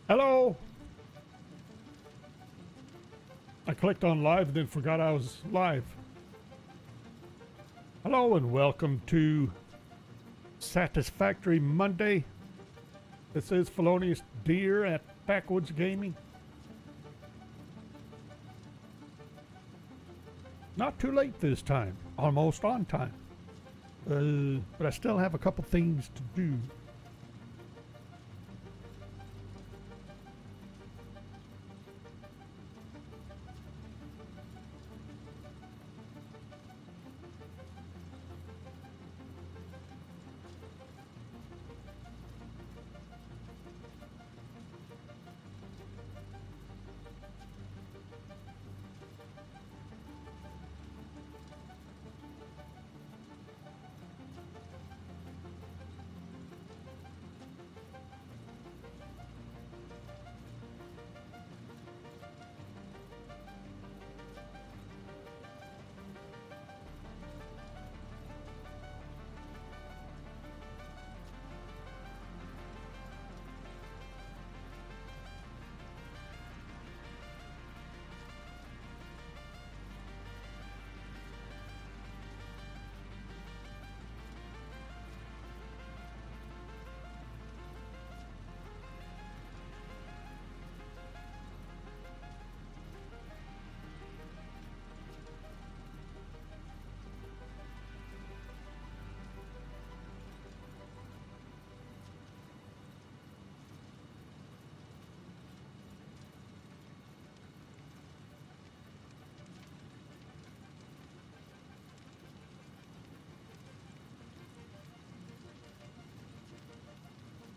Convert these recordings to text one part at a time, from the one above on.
Hello! I clicked on live and then forgot I was live. Hello and welcome to Satisfactory Monday. This is Felonious Deer at Backwoods Gaming. Not too late this time, almost on time. But I still have a couple things to do.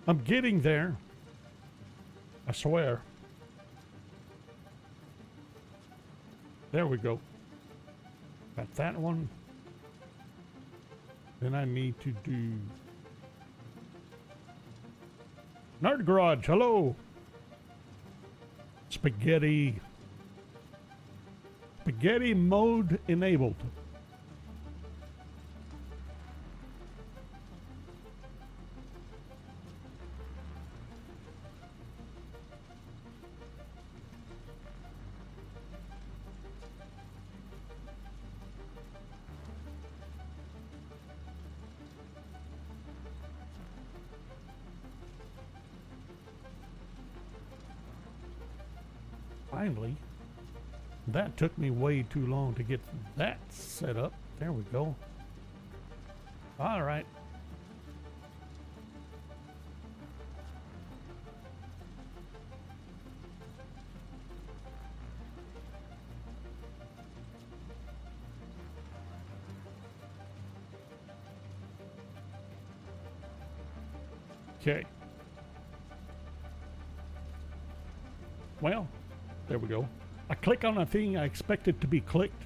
I'm getting there. I swear. There we go. Got that one. Then I need to do Nerd Garage. Hello. Spaghetti mode enabled. Finally, that took me way too long to get that set up. There we go. All right. Okay. Well, there we go. I click on a thing I expect it to be clicked,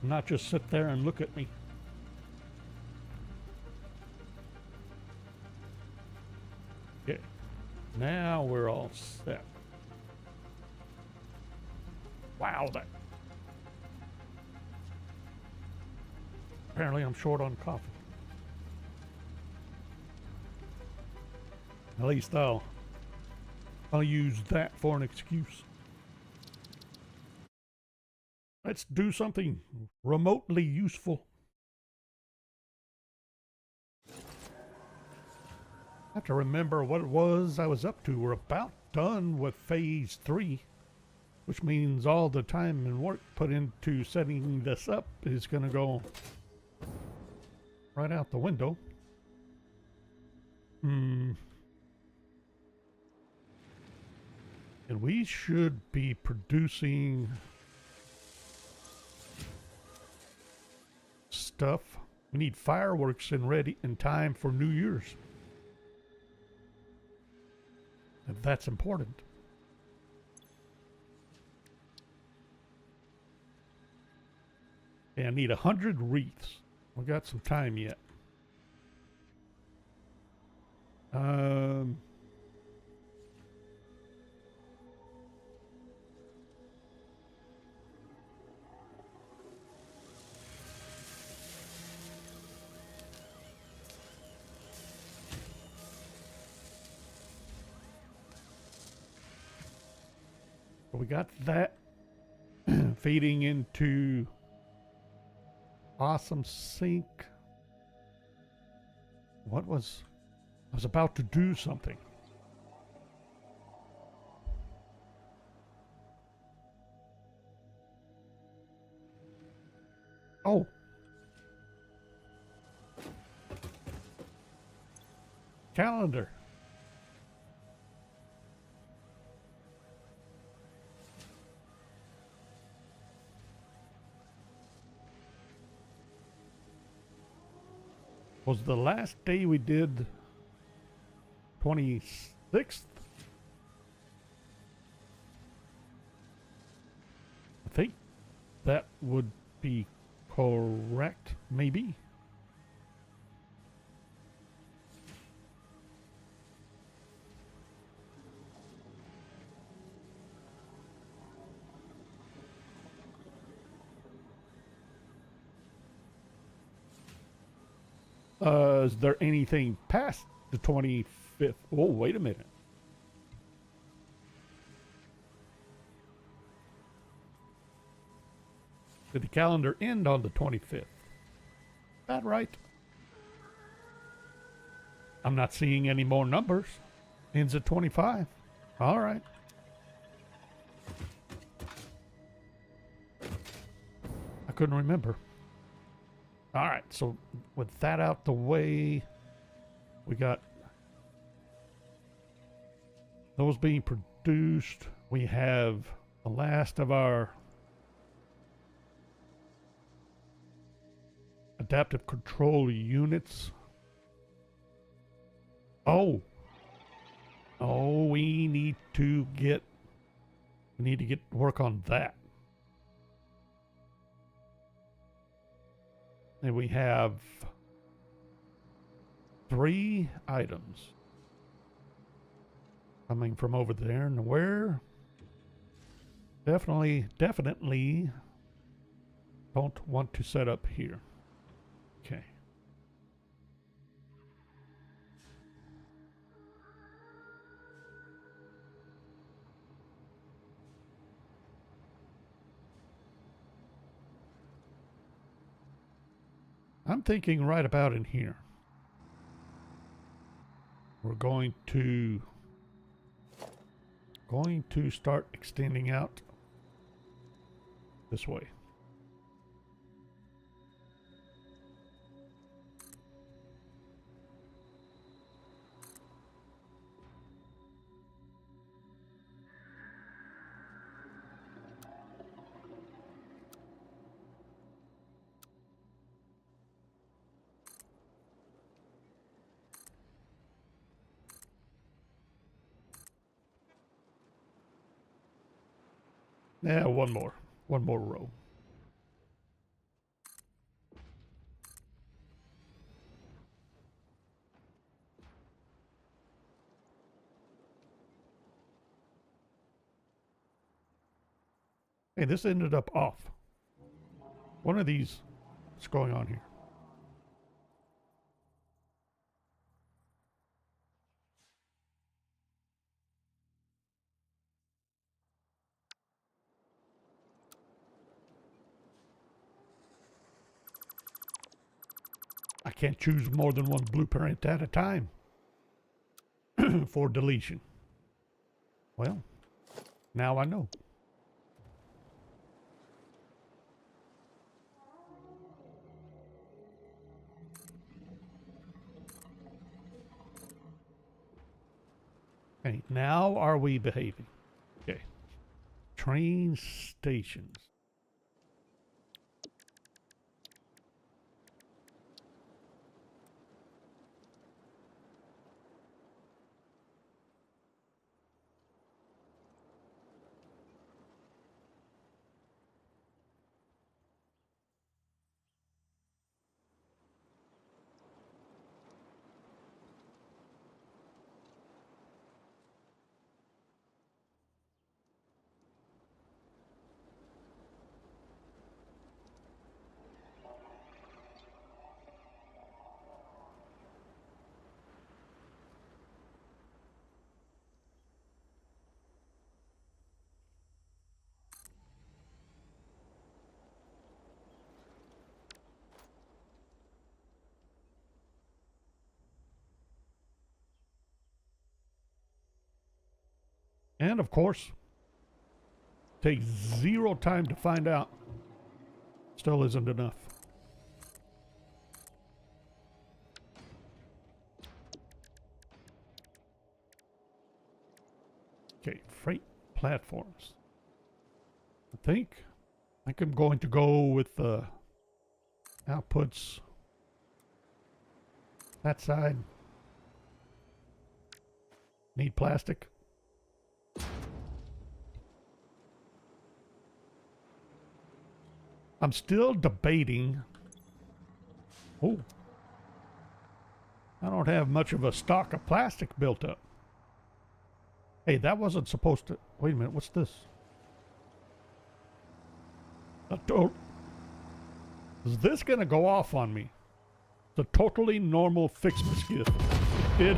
not just sit there and look at me. Okay. Now we're all set. Wow, that. Apparently I'm short on coffee. At least I'll use that for an excuse. Let's do something remotely useful. I have to remember what it was I was up to. We're about done with phase 3, which means all the time and work put into setting this up is going to go right out the window. And we should be producing stuff. We need fireworks ready in time for New Year's. And that's important. And I need 100 wreaths. We got some time yet. So we got that feeding into awesome sink. What was... I was about to do something. Oh. Calendar. Was the last day we did 26th? I think that would be correct, maybe. Is there anything past the 25th? Oh, wait a minute. Did the calendar end on the 25th? That right? I'm not seeing any more numbers. Ends at 25. All right. I couldn't remember. All right, so with that out the way, we got those being produced. We have the last of our adaptive control units. Oh, we need to get work on that. And we have 3 items coming from over there. And where? Definitely don't want to set up here. Okay. I'm thinking right about in here. We're going to start extending out this way. Yeah, one more row. Hey, this ended up off. One of these, what's going on here? I can't choose more than one blueprint at a time for deletion. Well, now I know. Okay, now are we behaving? Okay. Train stations. And of course, takes 0 time to find out. Still isn't enough. Okay, freight platforms. I think I'm going to go with the outputs. That side. Need plastic. I'm still debating. Oh. I don't have much of a stock of plastic built up. Hey, that wasn't supposed to... Wait a minute, what's this? Is this going to go off on me? It's a totally normal Fixmas gift. It did.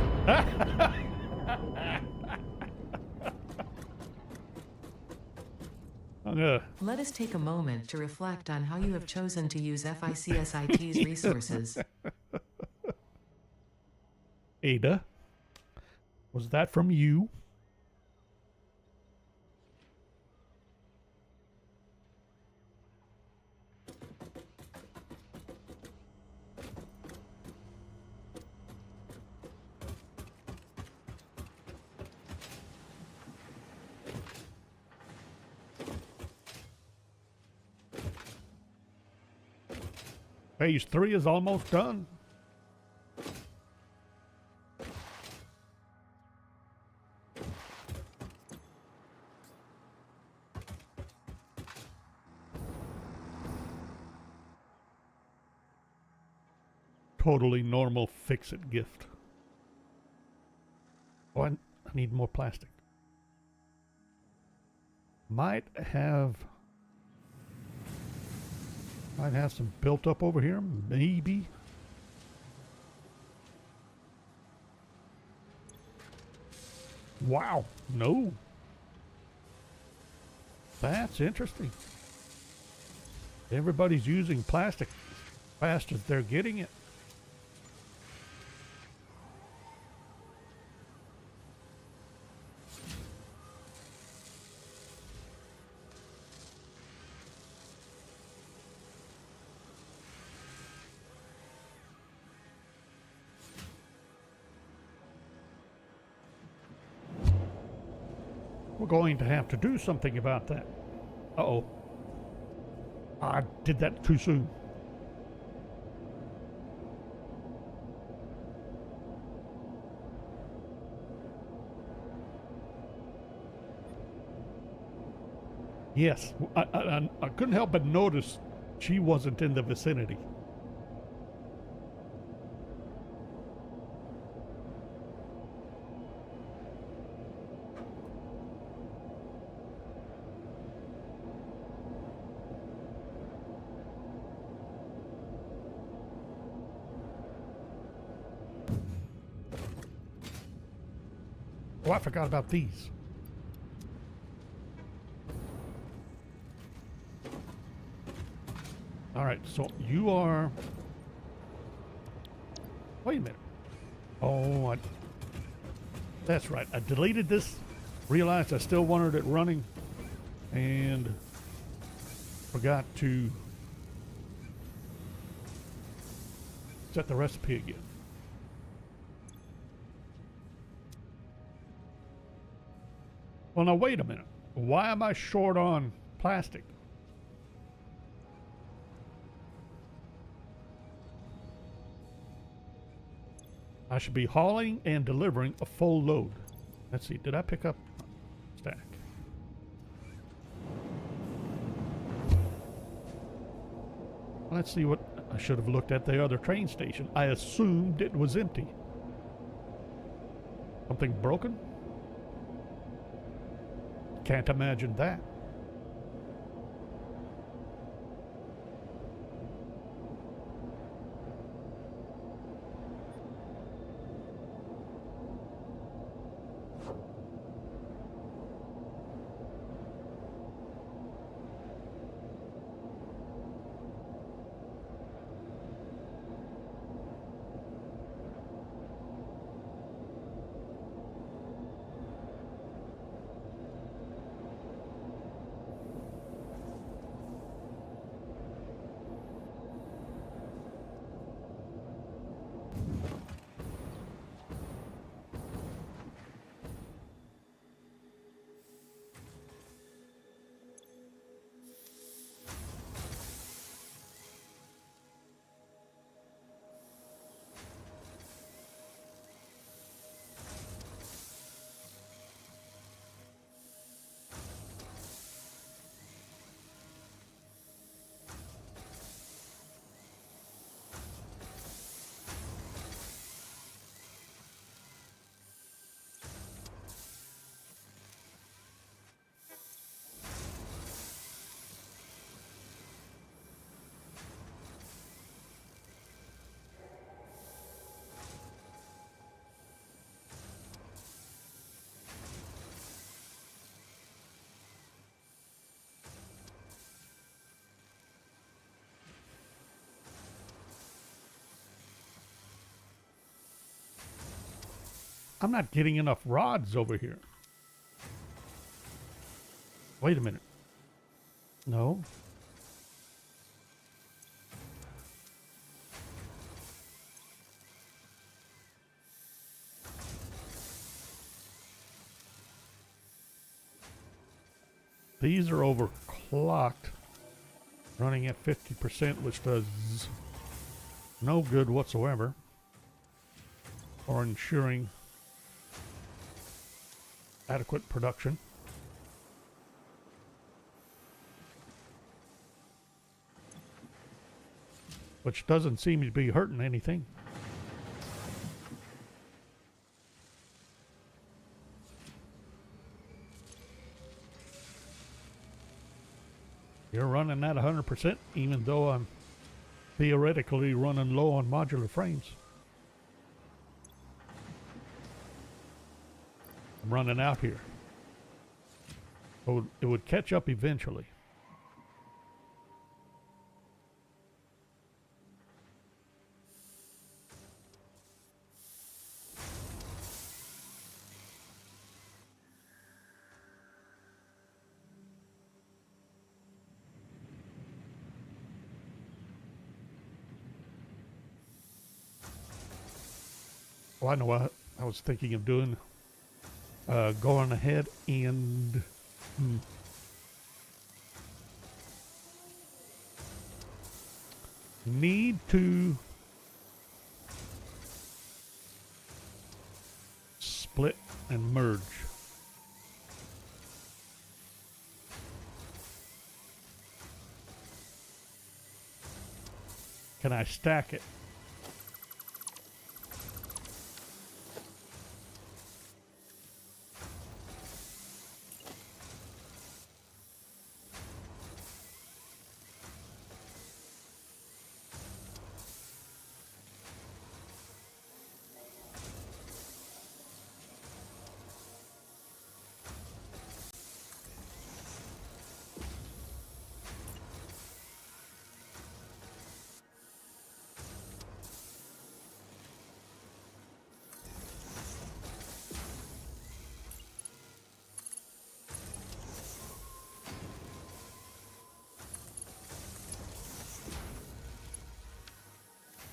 Let us take a moment to reflect on how you have chosen to use FICSIT's resources. Ada, was that from you? Phase 3 is almost done. Totally normal fix-it gift. Oh, I need more plastic. Might have some built up over here, maybe. Wow, no. That's interesting. Everybody's using plastic fast as they're getting it. We're going to have to do something about that. Uh-oh. I did that too soon. Yes, I couldn't help but notice she wasn't in the vicinity. Oh, I forgot about these. All right, so you are... Wait a minute. Oh, that's right. I deleted this, realized I still wanted it running, and forgot to set the recipe again. Well, now wait a minute. Why am I short on plastic? I should be hauling and delivering a full load. Let's see, did I pick up stack? Let's see what I should have looked at the other train station. I assumed it was empty. Something broken? Can't imagine that. I'm not getting enough rods over here. Wait a minute. No. These are overclocked, running at 50%, which does no good whatsoever for ensuring adequate production. Which doesn't seem to be hurting anything. You're running at 100%, even though I'm theoretically running low on modular frames. I'm running out here. It would catch up eventually. Well, I know what I was thinking of doing. Going ahead and need to split and merge. Can I stack it?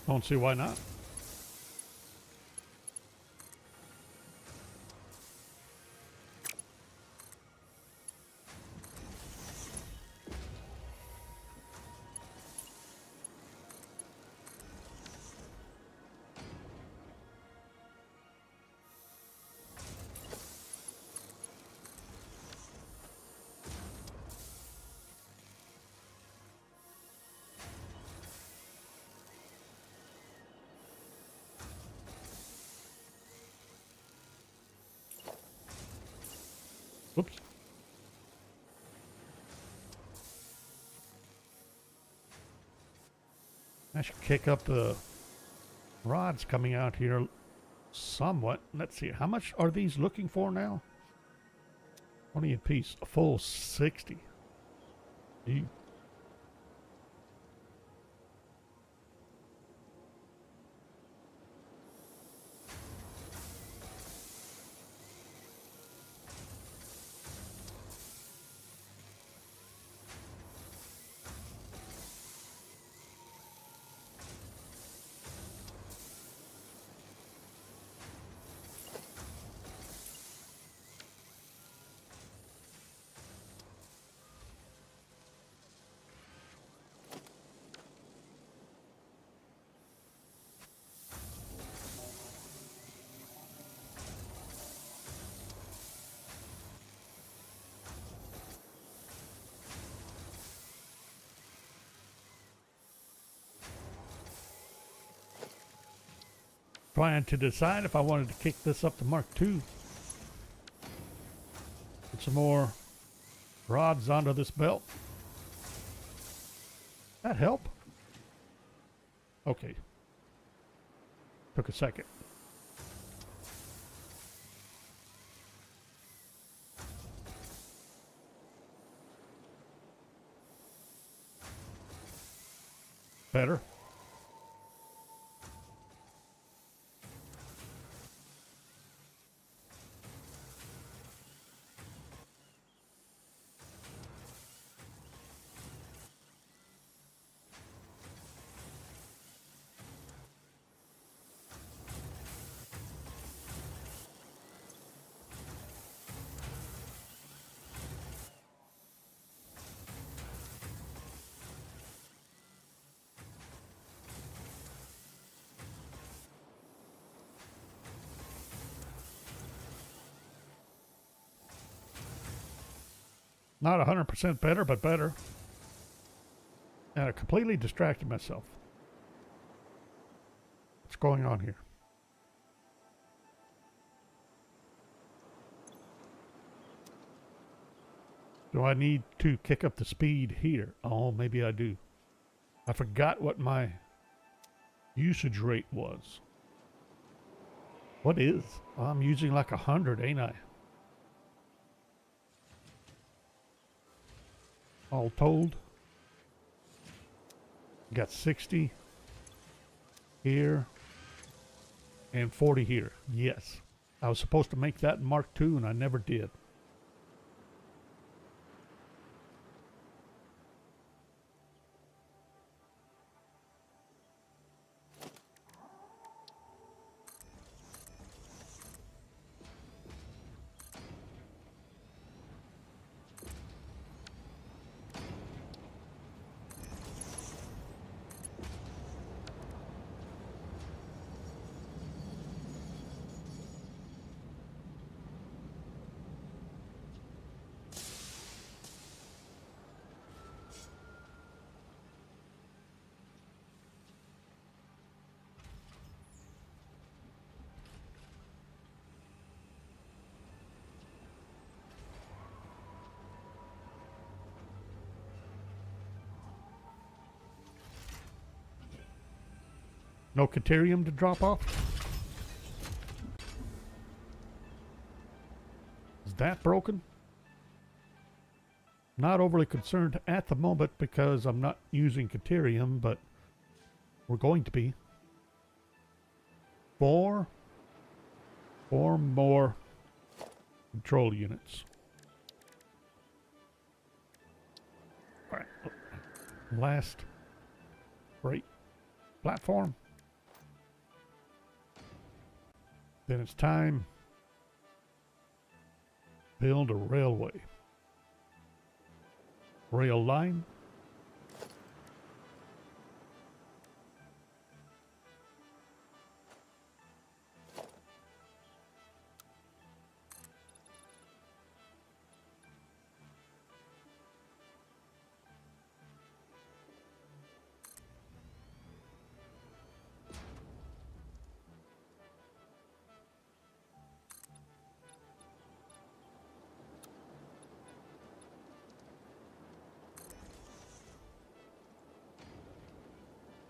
Don't see why not. Oops. I should kick up the rods coming out here somewhat. Let's see. How much are these looking for now? 20 a piece. A full 60. Gee. Trying to decide if I wanted to kick this up to Mark II. Put some more rods onto this belt. That help? Okay. Took a second. Better. Not 100% better, but better. And I completely distracted myself. What's going on here? Do I need to kick up the speed here? Oh, maybe I do. I forgot what my usage rate was. What is? I'm using like 100, ain't I? All told. Got 60 here and 40 here. Yes. I was supposed to make that in Mark II and I never did. No Caterium to drop off? Is that broken? Not overly concerned at the moment because I'm not using Caterium, but we're going to be. Four more control units. All right. Last freight platform. Then it's time to build a railway. Rail line.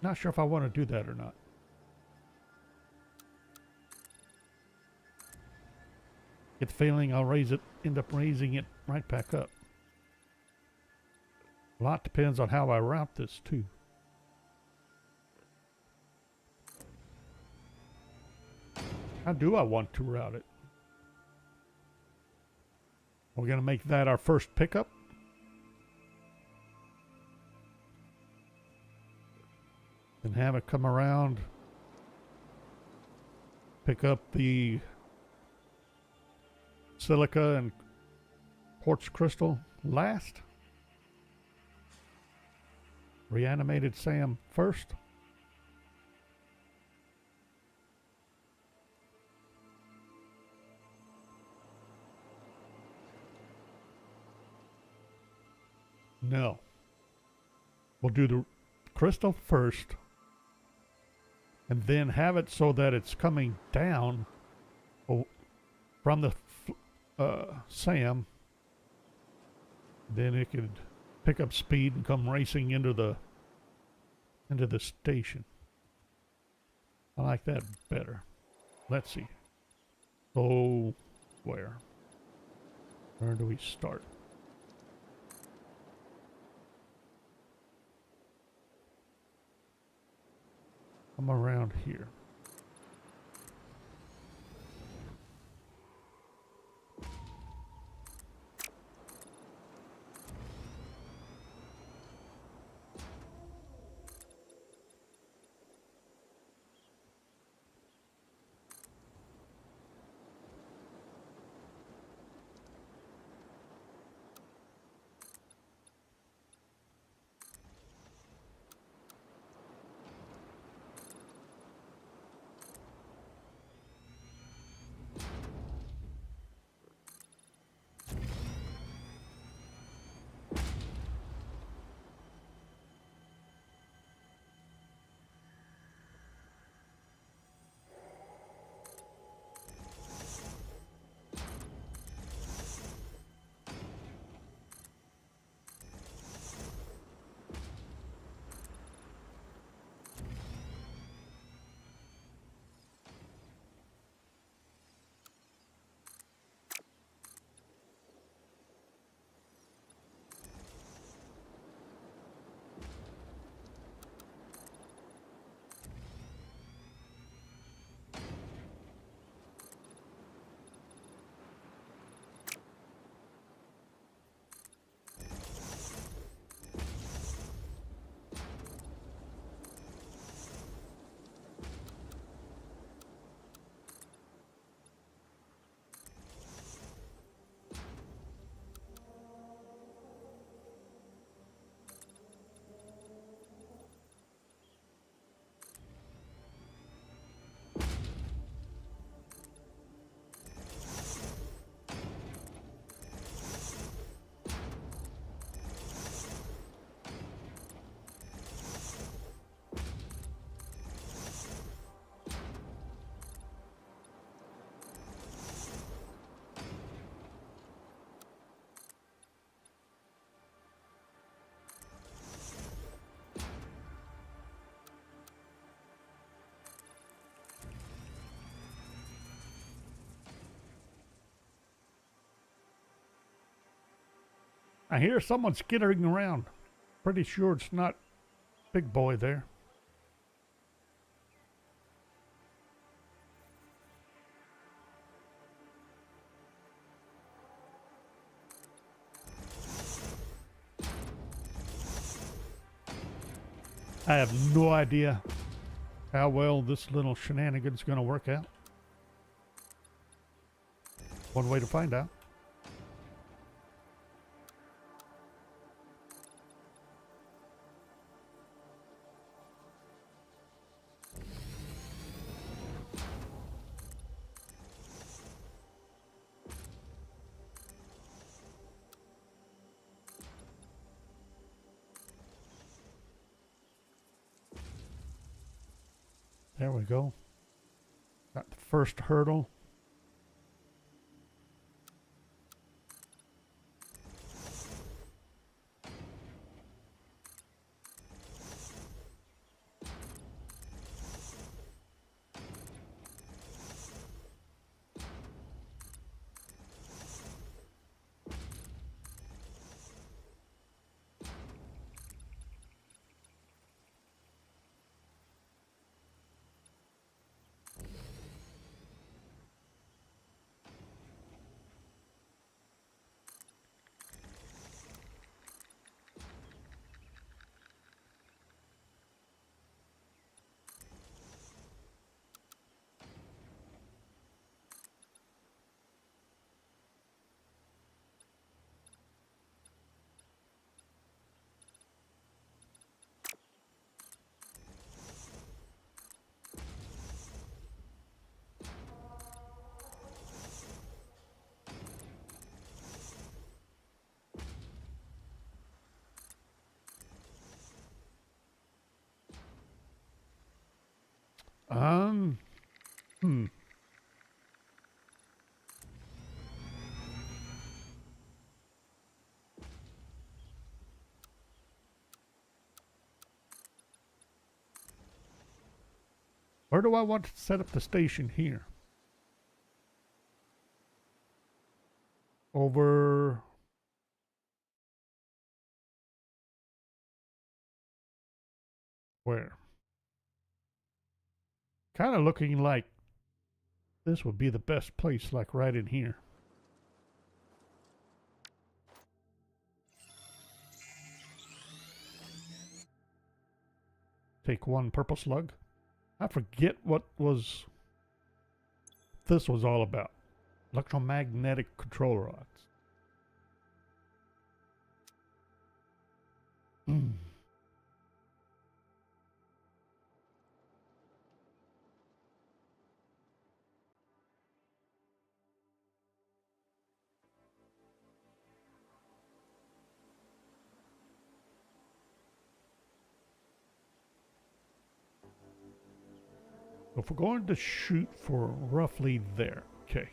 Not sure if I want to do that or not. Get the feeling I'll end up raising it right back up. A lot depends on how I route this too. How do I want to route it? We're going to make that our first pickup. Then have it come around, pick up the silica and quartz crystal last. Reanimated Sam first. No. We'll do the crystal first. And then have it so that it's coming down from the Sam. Then it could pick up speed and come racing into the station. I like that better. Let's see. So where do we start? I'm around here. I hear someone skittering around. Pretty sure it's not Big Boy there. I have no idea how well this little shenanigan's going to work out. One way to find out. There we go. Got the first hurdle. Hmm. Where do I want to set up the station here? Over... where? Kind of looking like this would be the best place, like right in here. Take one purple slug. I forget what this was all about. Electromagnetic control rods. If we're going to shoot for roughly there, okay.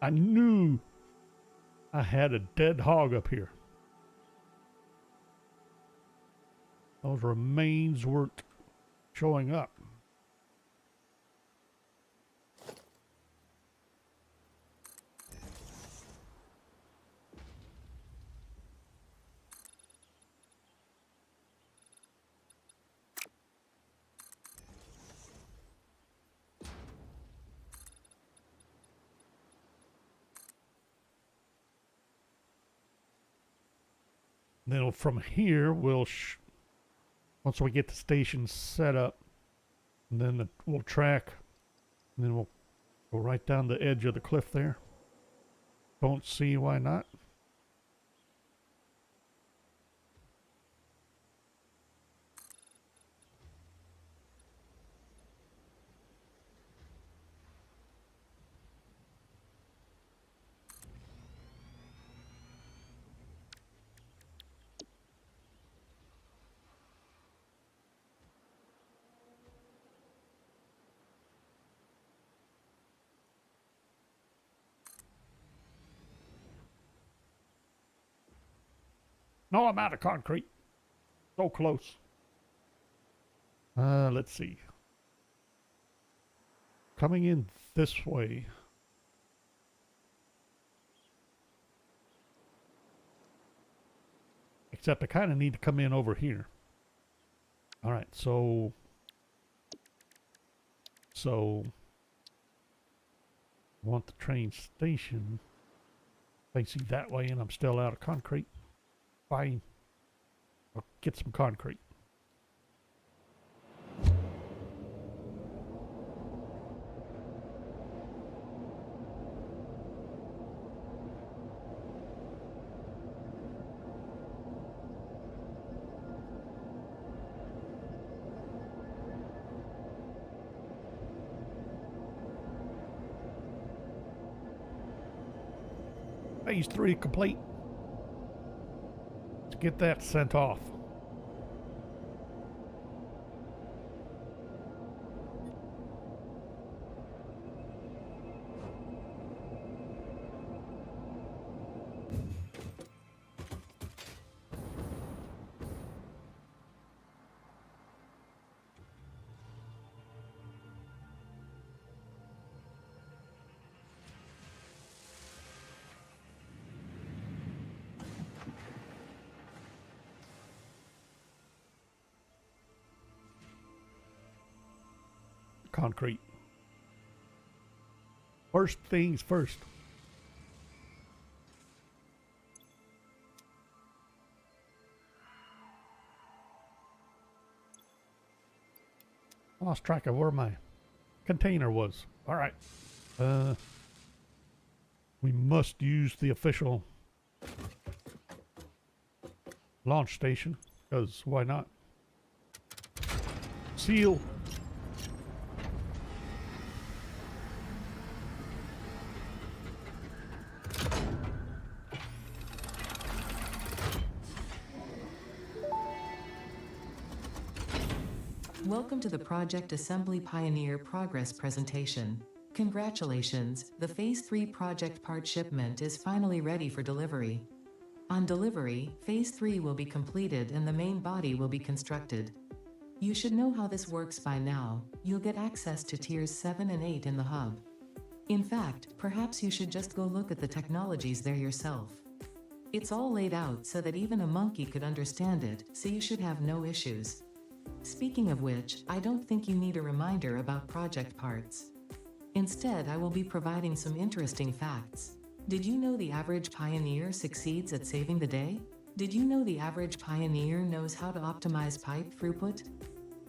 I knew I had a dead hog up here. Those remains weren't showing up. Then from here, once we get the station set up, and then we'll track, and then we'll go right down the edge of the cliff there. Don't see why not. No, I'm out of concrete. So close. Let's see. Coming in this way. Except I kind of need to come in over here. All right, so I want the train station facing that way, and I'm still out of concrete. Fine. I'll get some concrete. Phase 3 complete. Let's get that sent off. Concrete. First things first. I lost track of where my container was. All right. We must use the official launch station, because why not? Seal. Welcome to the Project Assembly Pioneer Progress presentation. Congratulations, the Phase 3 project part shipment is finally ready for delivery. On delivery, Phase 3 will be completed and the main body will be constructed. You should know how this works by now. You'll get access to Tiers 7 and 8 in the hub. In fact, perhaps you should just go look at the technologies there yourself. It's all laid out so that even a monkey could understand it, so you should have no issues. Speaking of which, I don't think you need a reminder about project parts. Instead, I will be providing some interesting facts. Did you know the average pioneer succeeds at saving the day? Did you know the average pioneer knows how to optimize pipe throughput?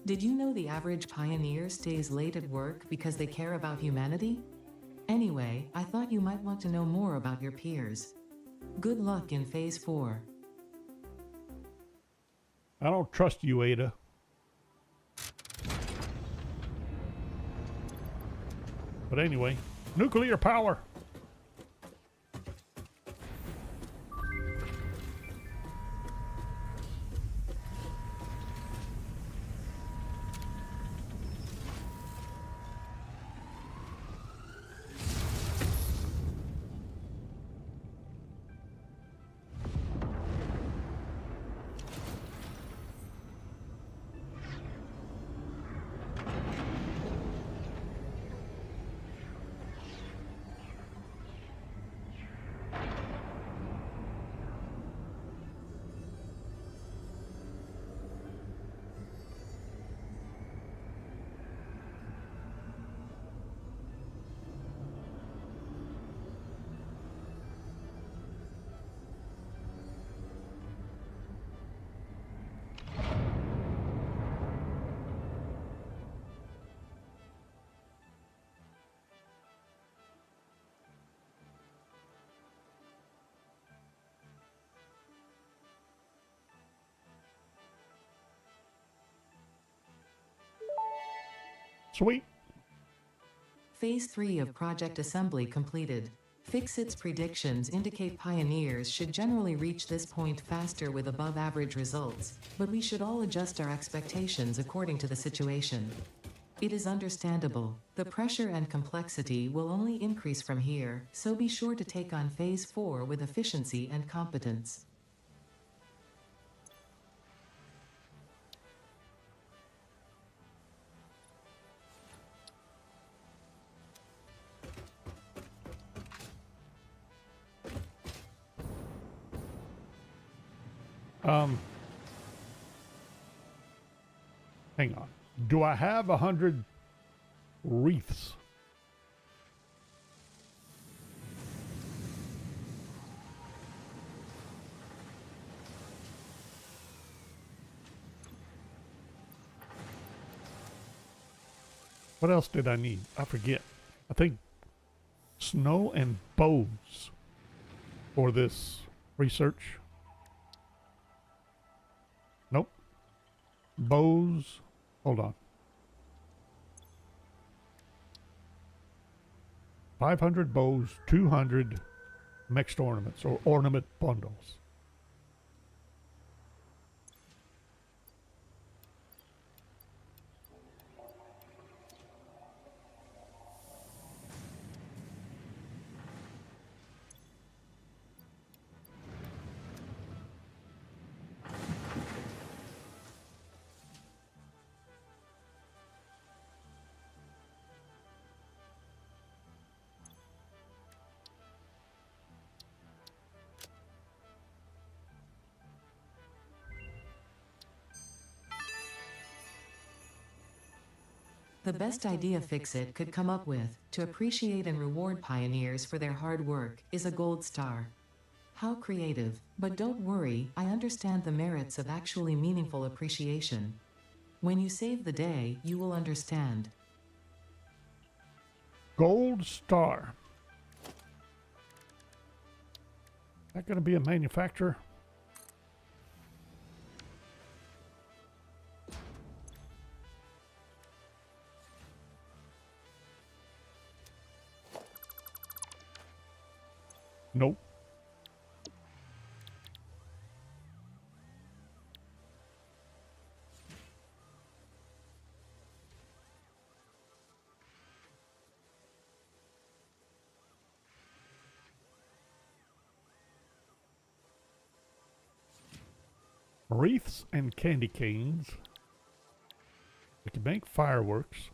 Did you know the average pioneer stays late at work because they care about humanity? Anyway, I thought you might want to know more about your peers. Good luck in Phase 4. I don't trust you, Ada. But anyway, nuclear power. Sweet. Phase 3 of Project Assembly completed. Fixit's predictions indicate pioneers should generally reach this point faster with above average results, but we should all adjust our expectations according to the situation. It is understandable. The pressure and complexity will only increase from here, so be sure to take on Phase 4 with efficiency and competence. Hang on. Do I have 100 wreaths? What else did I need? I forget. I think snow and bows for this research. Nope. Bows. Hold on. 500 bows, 200 mixed ornaments or ornament bundles. The best idea Fixit could come up with, to appreciate and reward pioneers for their hard work, is a gold star. How creative, but don't worry, I understand the merits of actually meaningful appreciation. When you save the day, you will understand. Gold star. That going to be a manufacturer? Nope. Wreaths and candy canes. We can make fireworks.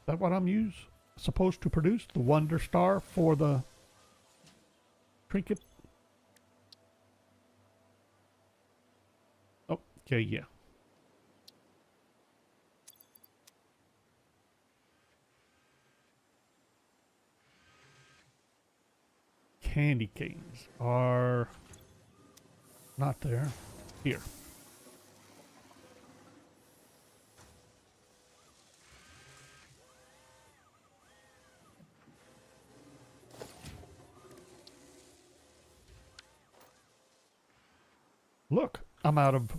Is that what I'm supposed to produce? The Wonder Star for the trinket? Oh, okay, yeah. Candy canes are not there. Here. Look, I'm out of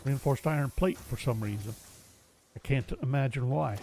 reinforced iron plate for some reason. I can't imagine why.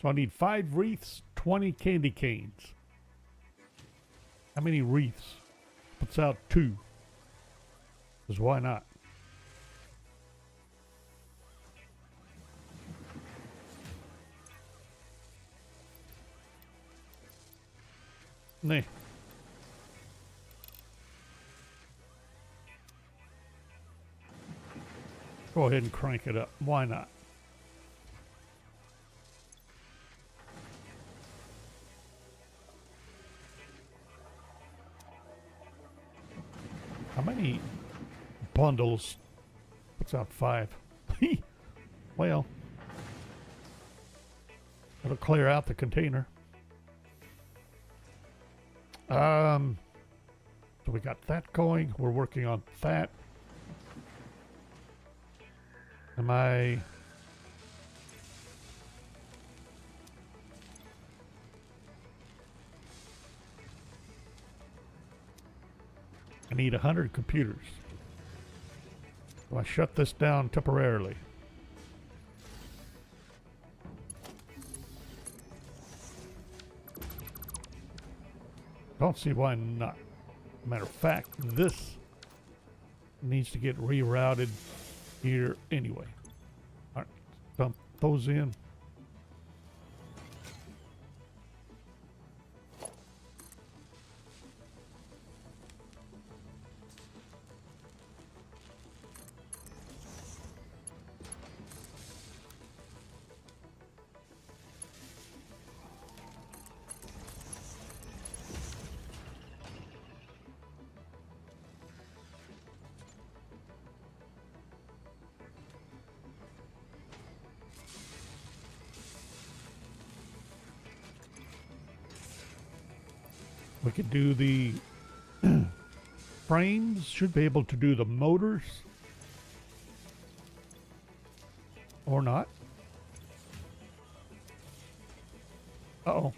So I need 5 wreaths, 20 candy canes. How many wreaths? Puts out 2. Because why not? Nay. Go ahead and crank it up. Why not? How many bundles? Puts out 5. Well, it'll clear out the container. So we got that going. We're working on that. I need 100 computers. So I shut this down temporarily. Don't see why not. Matter of fact, this needs to get rerouted here anyway. All right, dump those in. We could do the frames, should be able to do the motors. Or not. Uh-oh.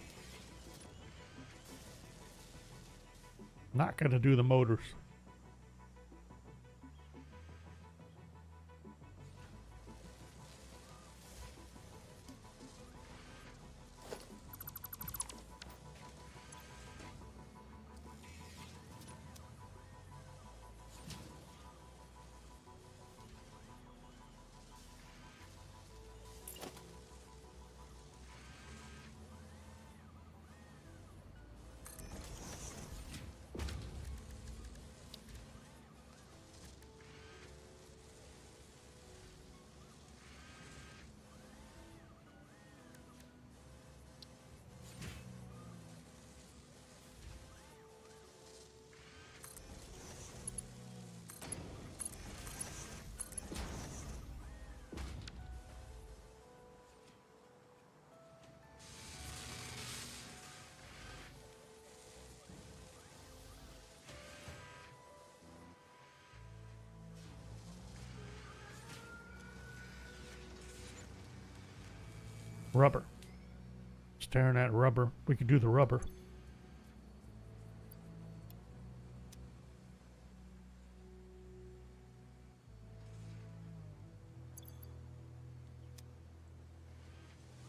Not going to do the motors. Rubber. Staring at rubber. We could do the rubber.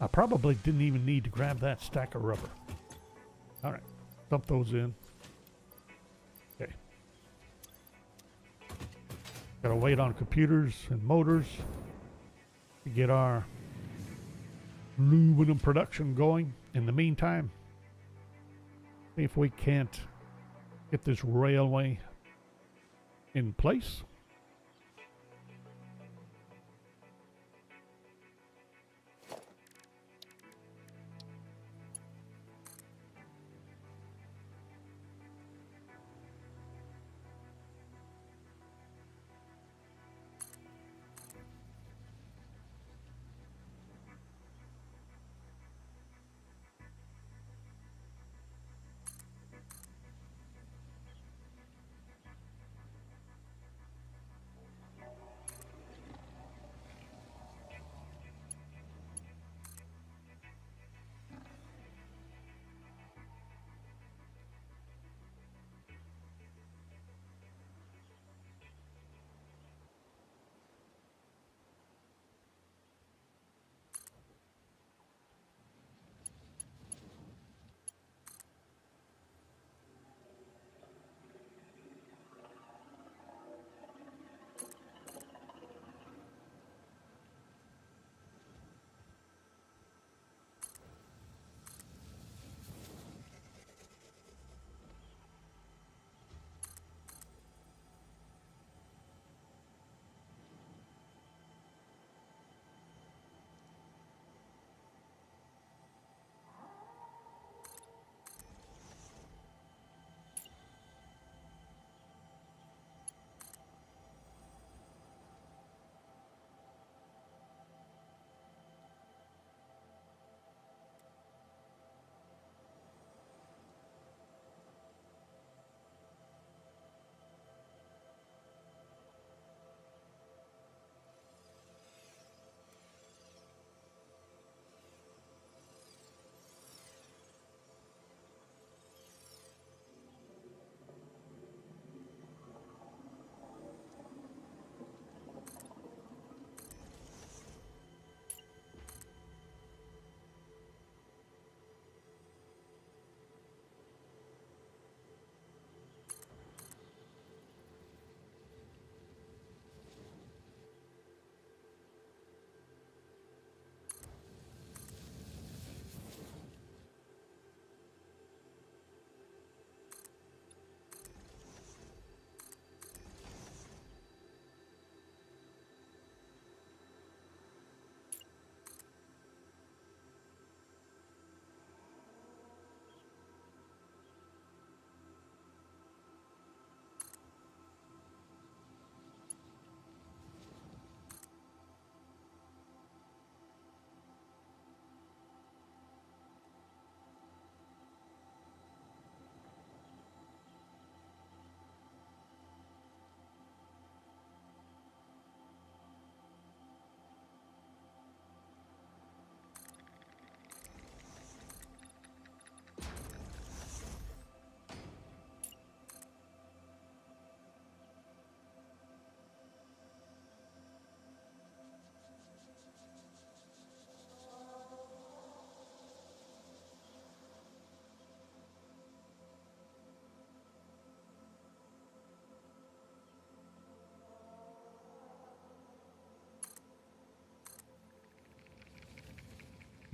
I probably didn't even need to grab that stack of rubber. All right, dump those in. Okay. Gotta wait on computers and motors to get our aluminum production going. In the meantime, see if we can't get this railway in place.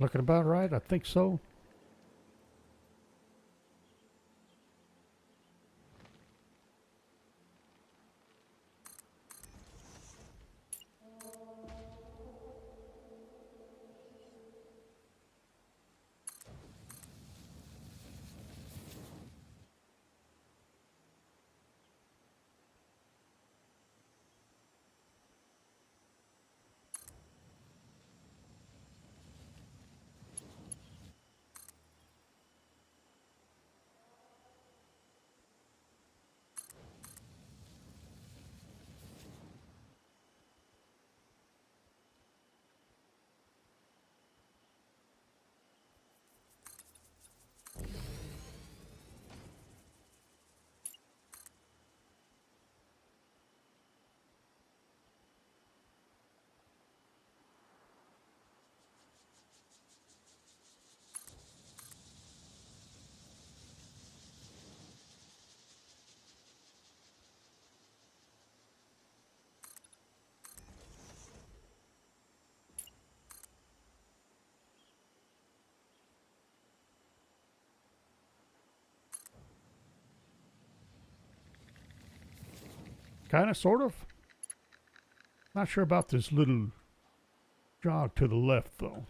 Looking about right, I think so. Kind of, sort of. Not sure about this little jog to the left, though.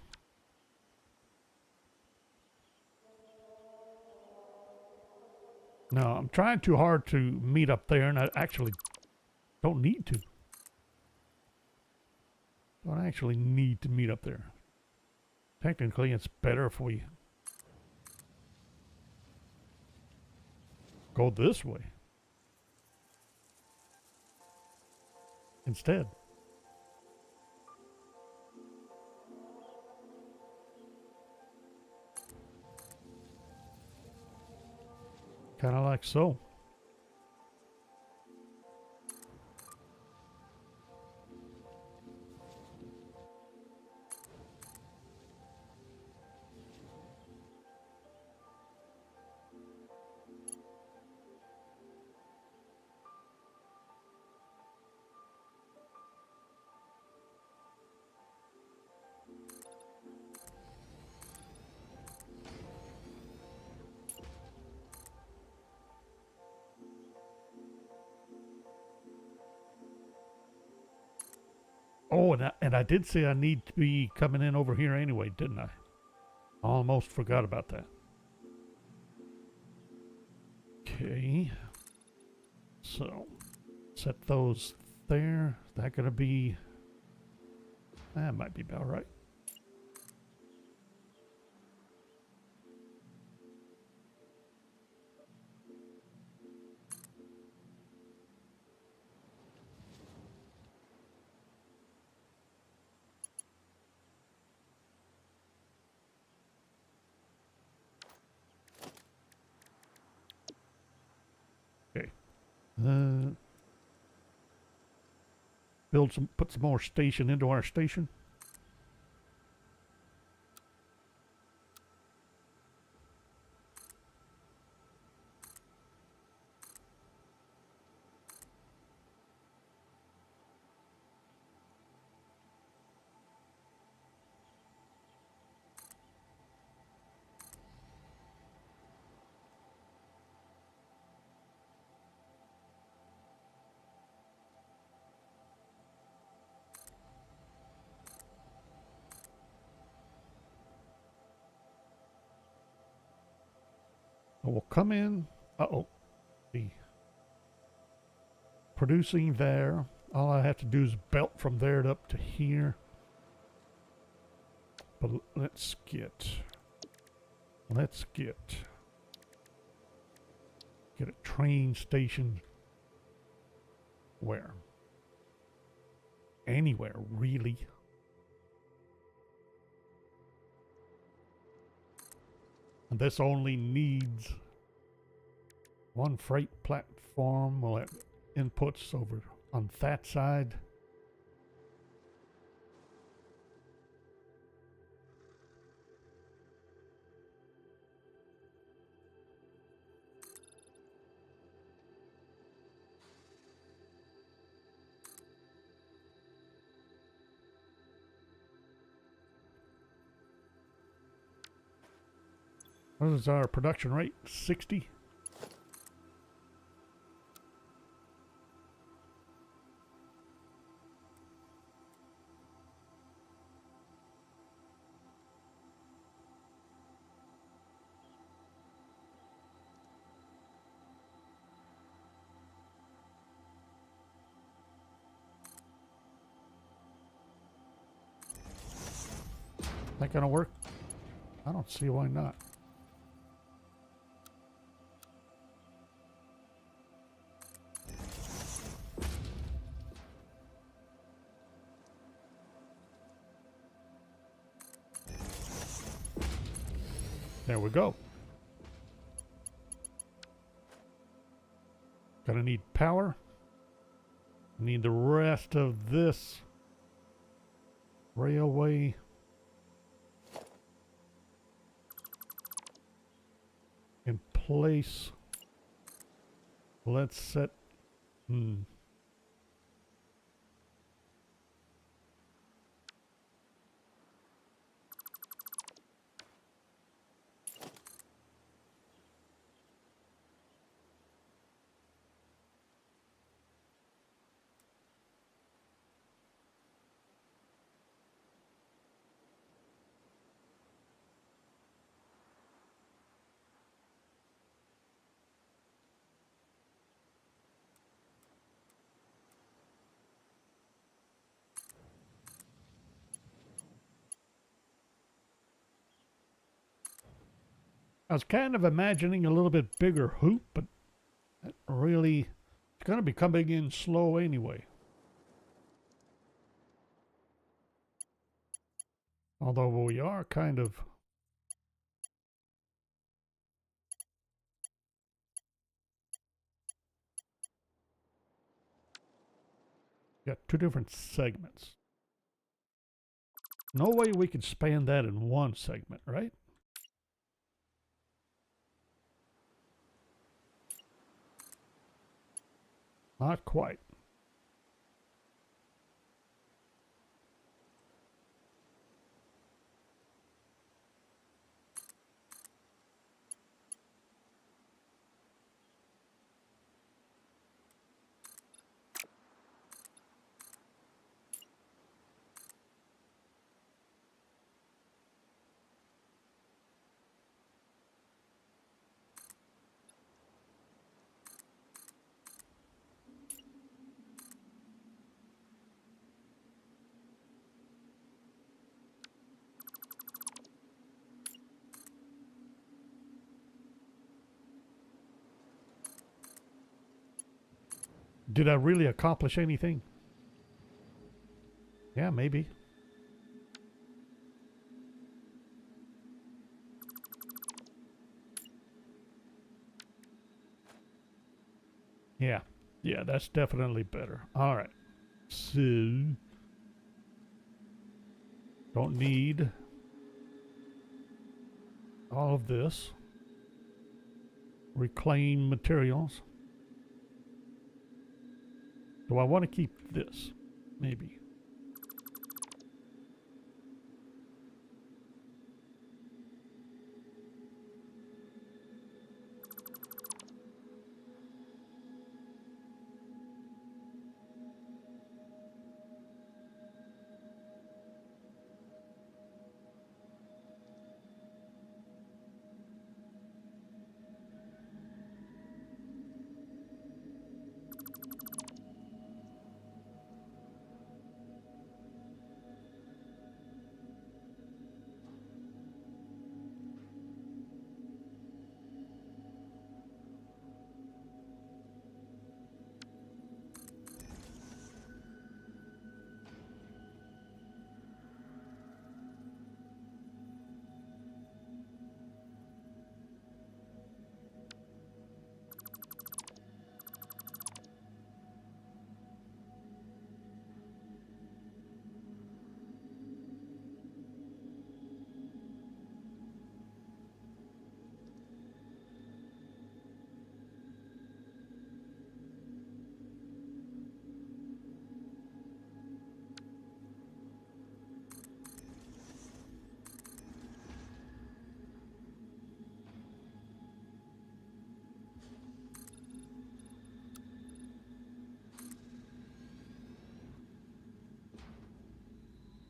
No, I'm trying too hard to meet up there, and I actually don't need to. Don't actually need to meet up there. Technically, it's better if we go this way instead. Kind of like so. Oh, and I did say I need to be coming in over here anyway, didn't I? Almost forgot about that. Okay. So, set those there. Is that going to be... That might be about right. Okay. Put some more station into our station. We'll come in. Uh-oh. The producing there. All I have to do is belt from there up to here. But let's get a train station. Where? Anywhere, really. And this only needs one freight platform. We'll have inputs over on that side. What is our production rate? 60? That gonna work? I don't see why not. There we go. Gonna need power. Need the rest of this railway in place. Let's set. I was kind of imagining a little bit bigger hoop, but that really, it's going to be coming in slow anyway. Although we are kind of got two different segments. No way we could span that in one segment, right? Not quite. Did I really accomplish anything? Yeah, maybe. Yeah. Yeah, that's definitely better. All right. So, don't need all of this. Reclaim materials. Do I want to keep this? Maybe.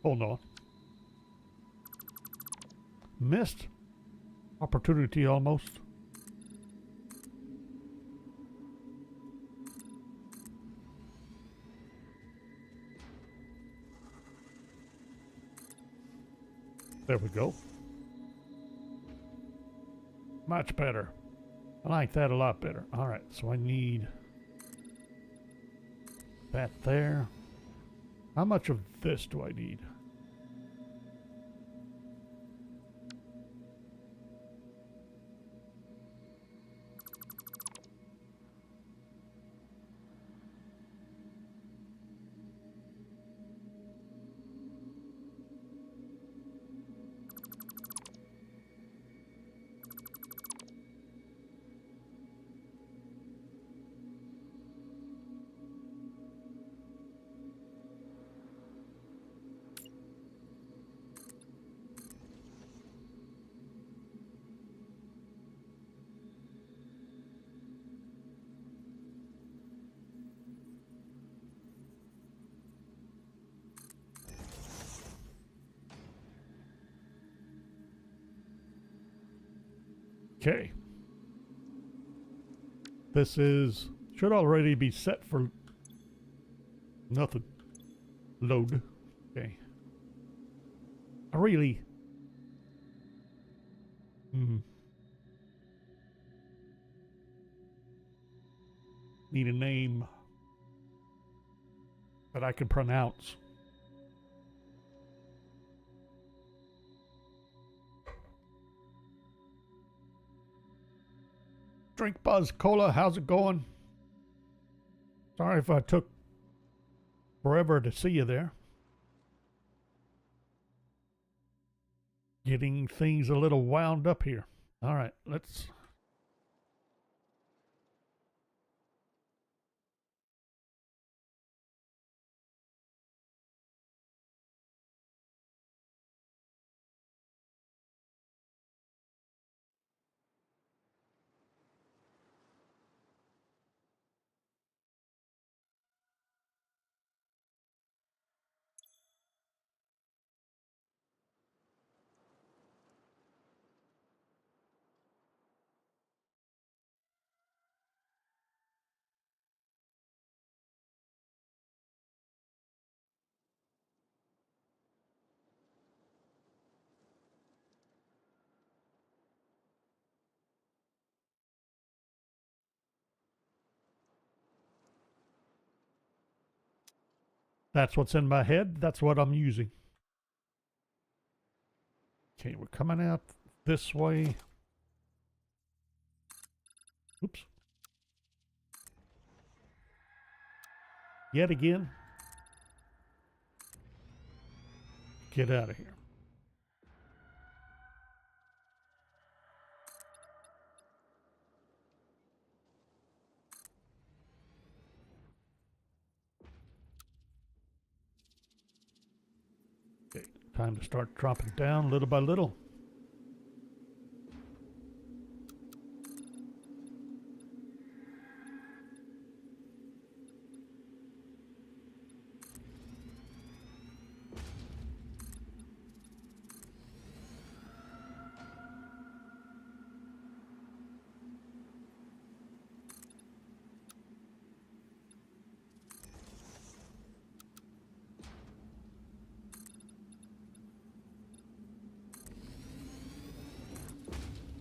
Hold on. Missed opportunity almost. There we go. Much better. I like that a lot better. All right, so I need that there. How much of this do I need? Okay. This is, should already be set for nothing. Load. Okay. I really, need a name that I can pronounce. Drink Buzz Cola, how's it going? Sorry if I took forever to see you there. Getting things a little wound up here. All right, let's... That's what's in my head. That's what I'm using. Okay, we're coming out this way. Oops. Yet again. Get out of here. Okay, time to start dropping down little by little.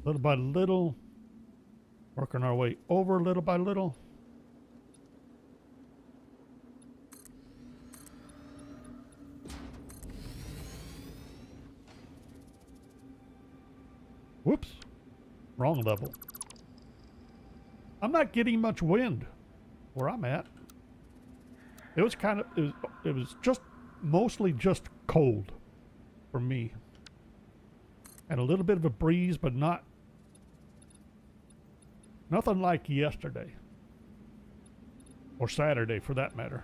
Little by little, working our way over little by little. Whoops, wrong level. I'm not getting much wind where I'm at. It was kind of, it was just mostly just cold for me. And a little bit of a breeze, but nothing like yesterday. Or Saturday, for that matter.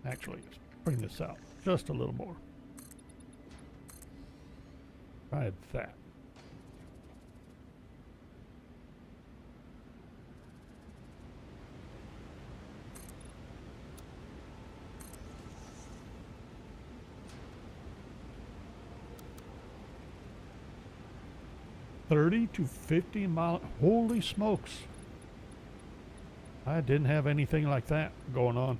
Actually, let's bring this out just a little more. Try that. 30 to 50 mile. Holy smokes. I didn't have anything like that going on.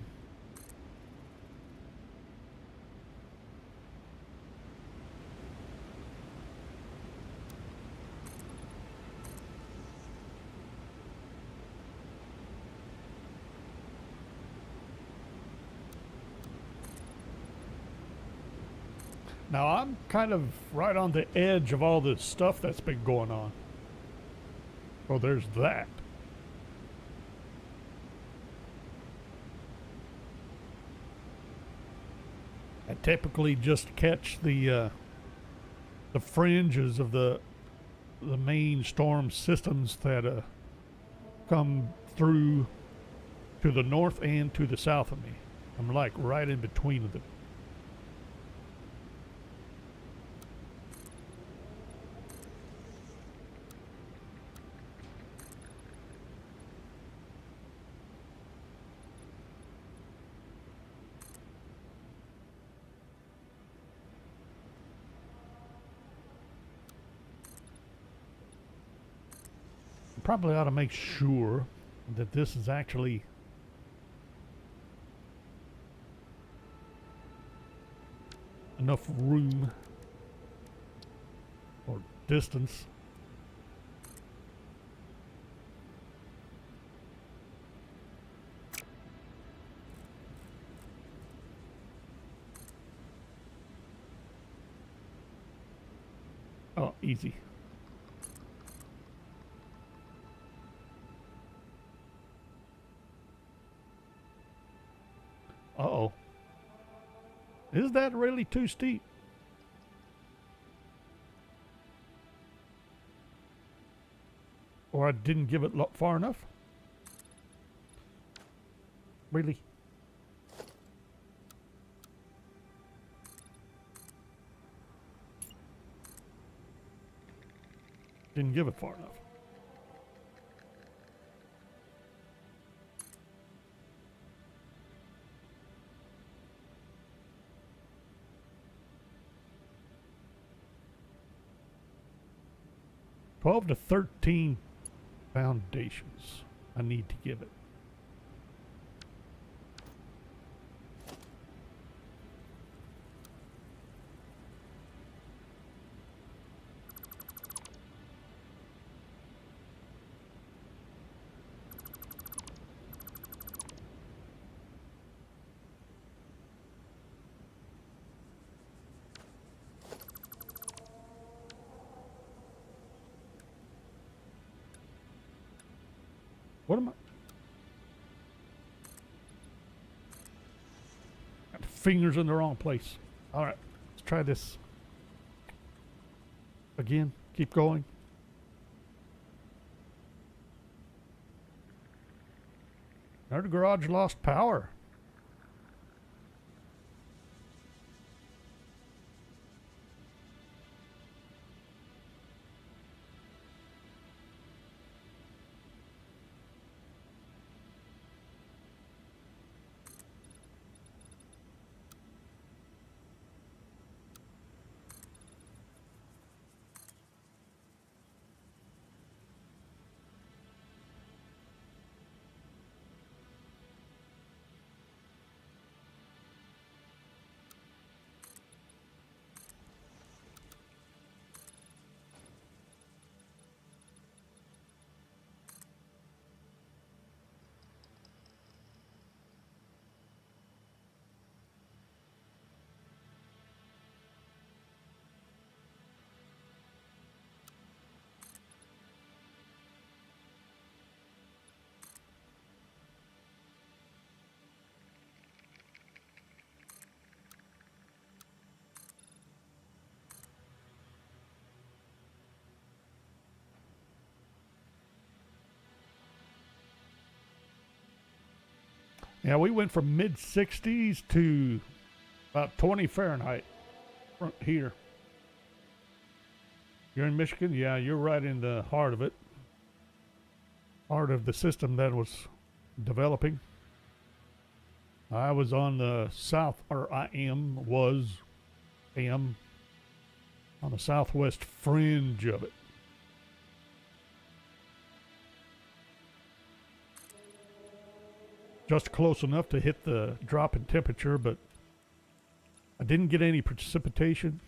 Now I'm kind of right on the edge of all this stuff that's been going on. Oh, there's that. I typically just catch the fringes of the main storm systems that come through to the north and to the south of me. I'm like right in between them. Probably ought to make sure that this is actually enough room or distance. Oh, easy. Uh-oh. Is that really too steep? Or I didn't give it far enough? Really? Didn't give it far enough. $12 to $13 foundations I need to give it. What am I? Got the fingers in the wrong place. All right, let's try this again. Keep going. Our garage lost power. Yeah, we went from mid 60s to about 20 Fahrenheit here. You're in Michigan? Yeah, you're right in the heart of it. Heart of the system that was developing. I was on the south, or am on the southwest fringe of it. just close enough to hit the drop in temperature, but I didn't get any precipitation.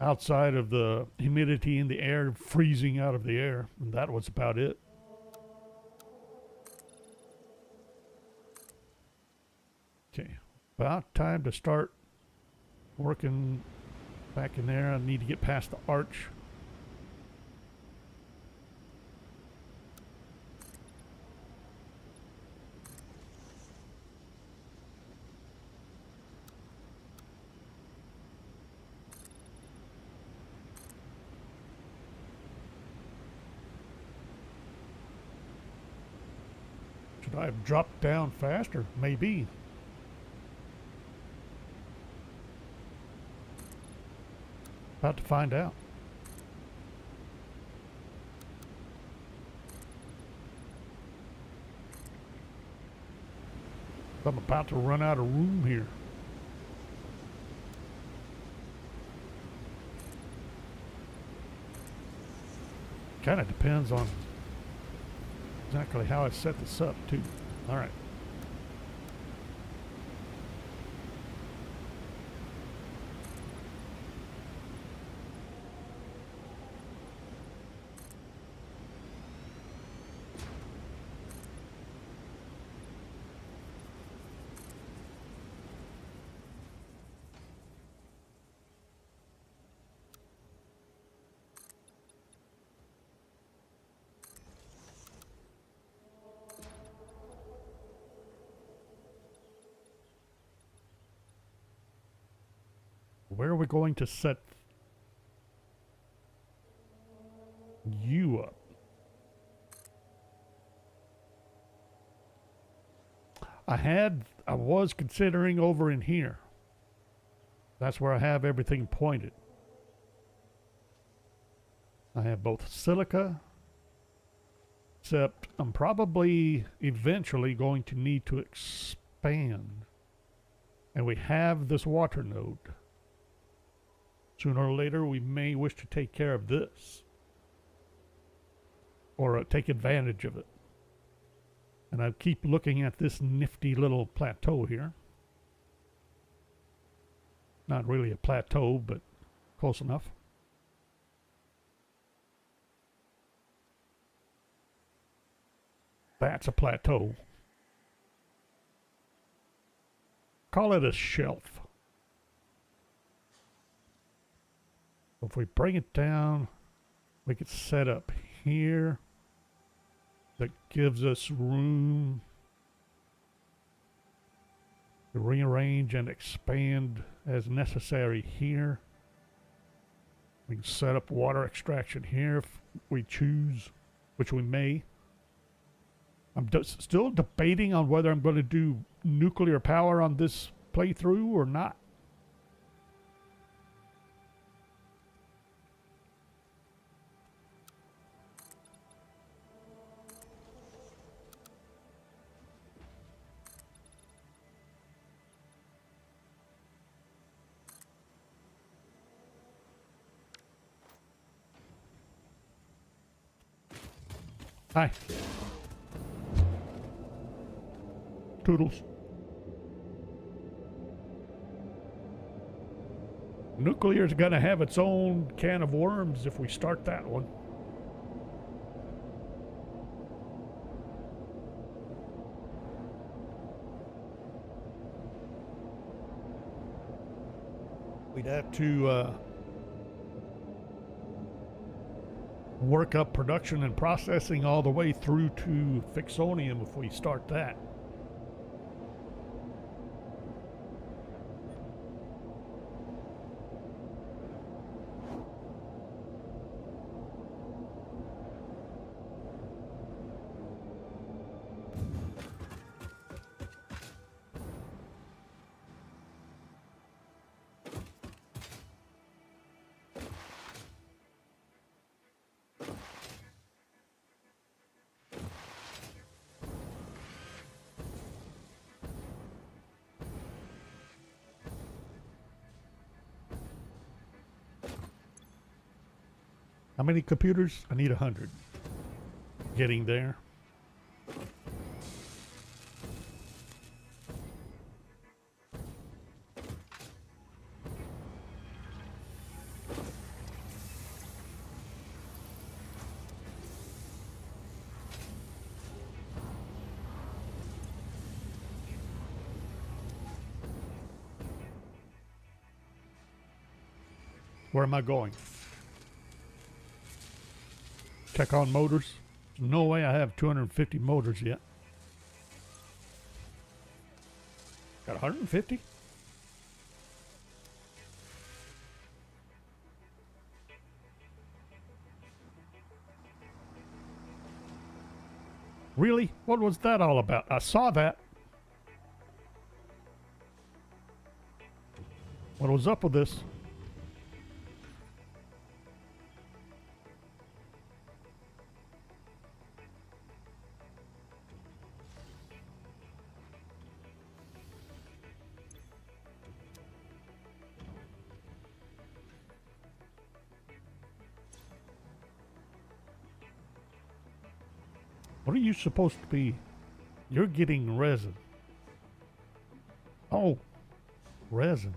Outside of the humidity in the air freezing out of the air, and that was about it. Okay, about time to start working back in there. I need to get past the arch. Should I have dropped down faster? Maybe. About to find out. I'm about to run out of room here. Kind of depends on exactly how I set this up too. All right. Where are we going to set you up? I was considering over in here. That's where I have everything pointed. I have both silica, except I'm probably eventually going to need to expand. And we have this water node. Sooner or later, we may wish to take care of this. Or take advantage of it. And I keep looking at this nifty little plateau here. Not really a plateau, but close enough. That's a plateau. Call it a shelf. If we bring it down, we could set up here. That gives us room to rearrange and expand as necessary here. We can set up water extraction here if we choose, which we may. I'm still debating on whether I'm going to do nuclear power on this playthrough or not. Hi. Toodles. Nuclear's gonna have its own can of worms if we start that one. We'd have to work up production and processing all the way through to Fixonium if we start that. How many computers? I need 100. Getting there. Where am I going? Check on motors. No way I have 250 motors yet. Got 150? Really? What was that all about? I saw that. What was up with this? What are you supposed to be? You're getting resin. Oh, resin.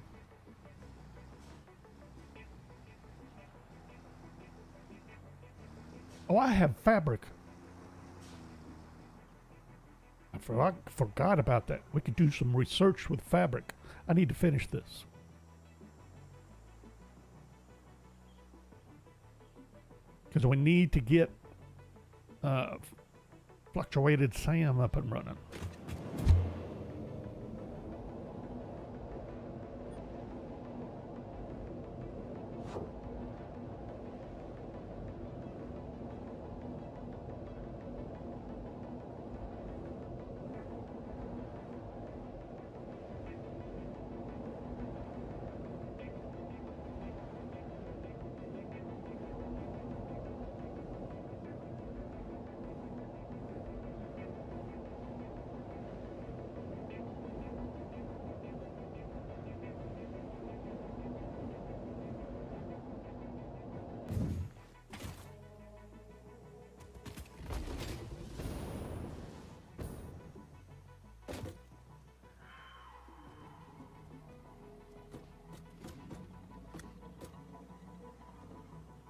Oh, I have fabric. I forgot about that. We could do some research with fabric. I need to finish this. Because we need to get fluctuated SAM up and running.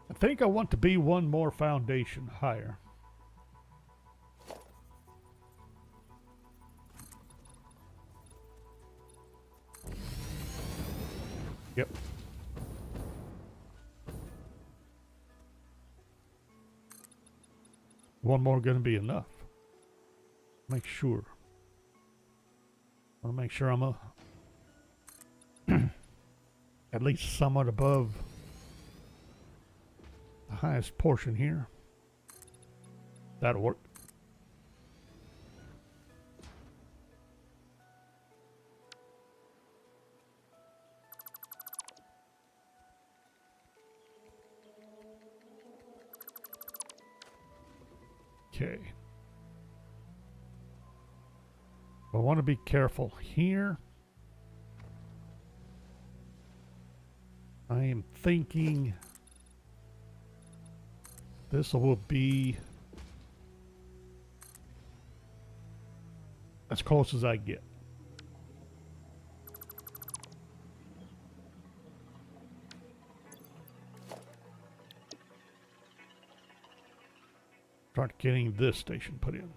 I think I want to be one more foundation higher. Yep. One more going to be enough. Make sure. I want to make sure I'm at least somewhat above the highest portion here. That'll work. Okay. I want to be careful here. I am thinking this will be as close as I get. Start getting this station put in.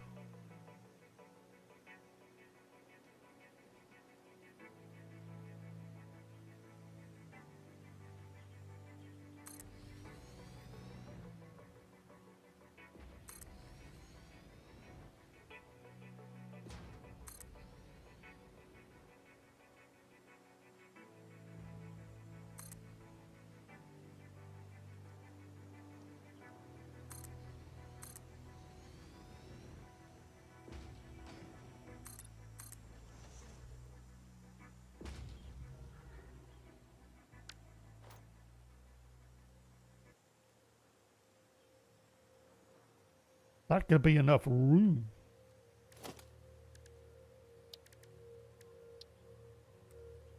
Not going to be enough room.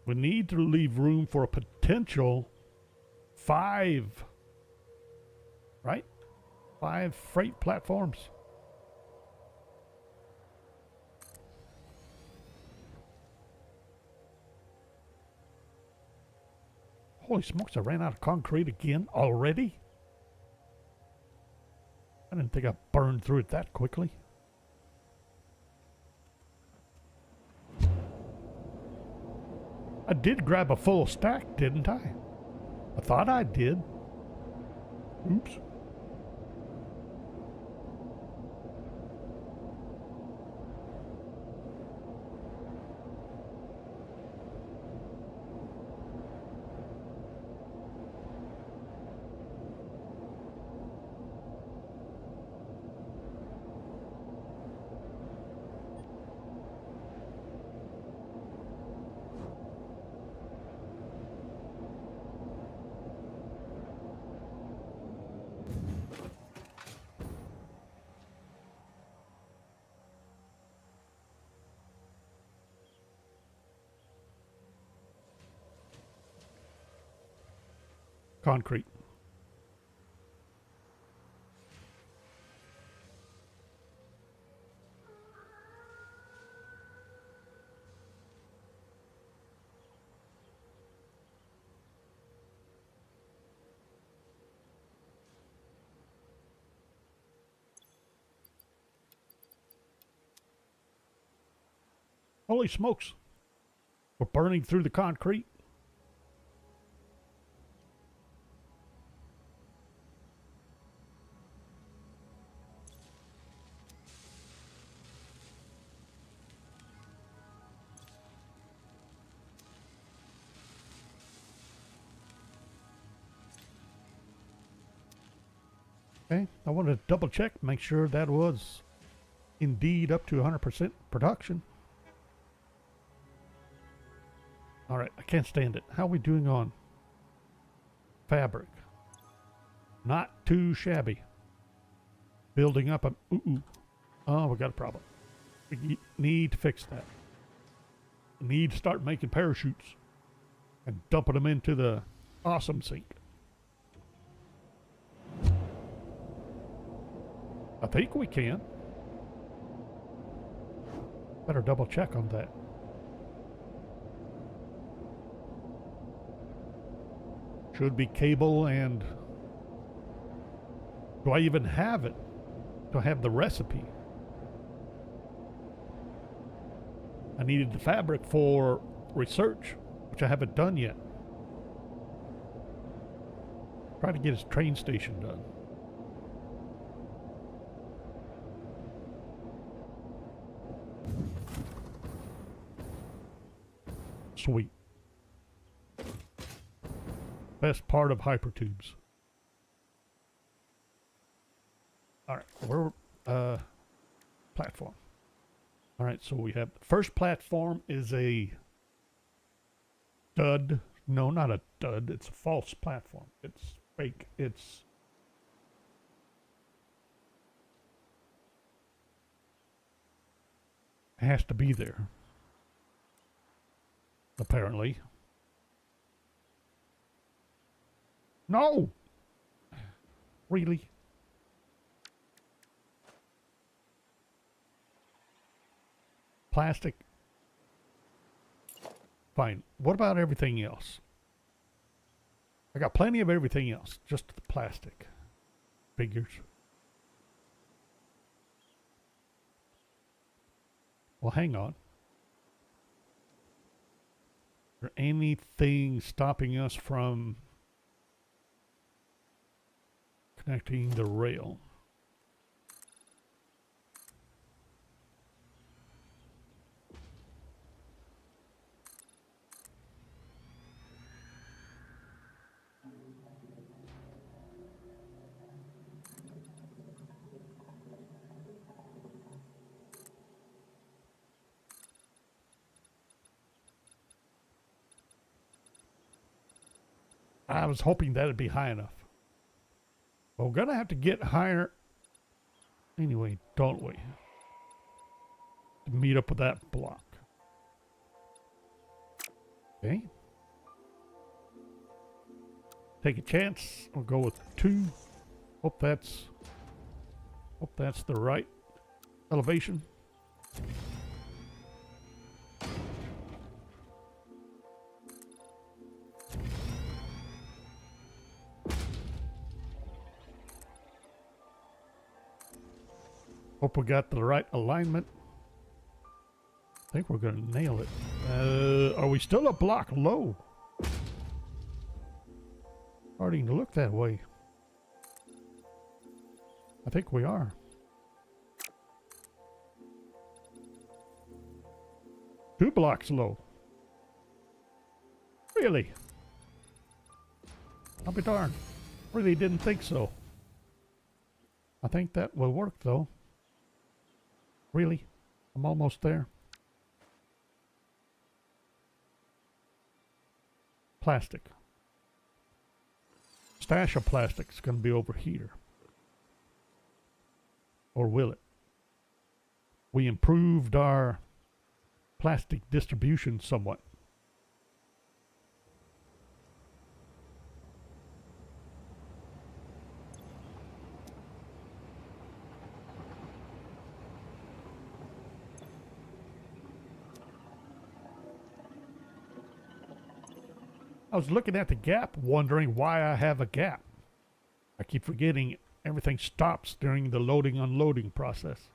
We need to leave room for a potential 5 right? 5 freight platforms. Holy smokes, I ran out of concrete again already? I didn't think I burned through it that quickly. I did grab a full stack, didn't I? I thought I did. Oops. Concrete. Holy smokes. We're burning through the concrete. Okay, I wanted to double check, make sure that was indeed up to 100% production. All right, I can't stand it. How are we doing on fabric? Not too shabby. Building up a... Ooh. Oh, we got a problem. We need to fix that. We need to start making parachutes and dumping them into the awesome sink. I think we can. Better double check on that. Should be cable and... Do I even have it? Do I have the recipe? I needed the fabric for research, which I haven't done yet. Try to get his train station done. Sweet. Best part of hypertubes. All right, we're platform. All right, so we have first platform is a dud. No, not a dud. It's a false platform. It's fake. It has to be there. Apparently. No! Really? Plastic? Fine. What about everything else? I got plenty of everything else. Just the plastic. Figures. Well, hang on. Is there anything stopping us from connecting the rail? I was hoping that'd be high enough. Well, we're gonna have to get higher anyway, don't we? To meet up with that block. Okay. Take a chance. We'll go with 2. Hope that's the right elevation. Hope we got the right alignment. I think we're gonna nail it. Are we still a block low? Starting to look that way. I think we are. Two blocks low. Really? I'll be darned. Really didn't think so. I think that will work though. Really? I'm almost there. Plastic. Stash of plastic is going to be over here. Or will it? We improved our plastic distribution somewhat. I was looking at the gap, wondering why I have a gap. I keep forgetting everything stops during the loading unloading process.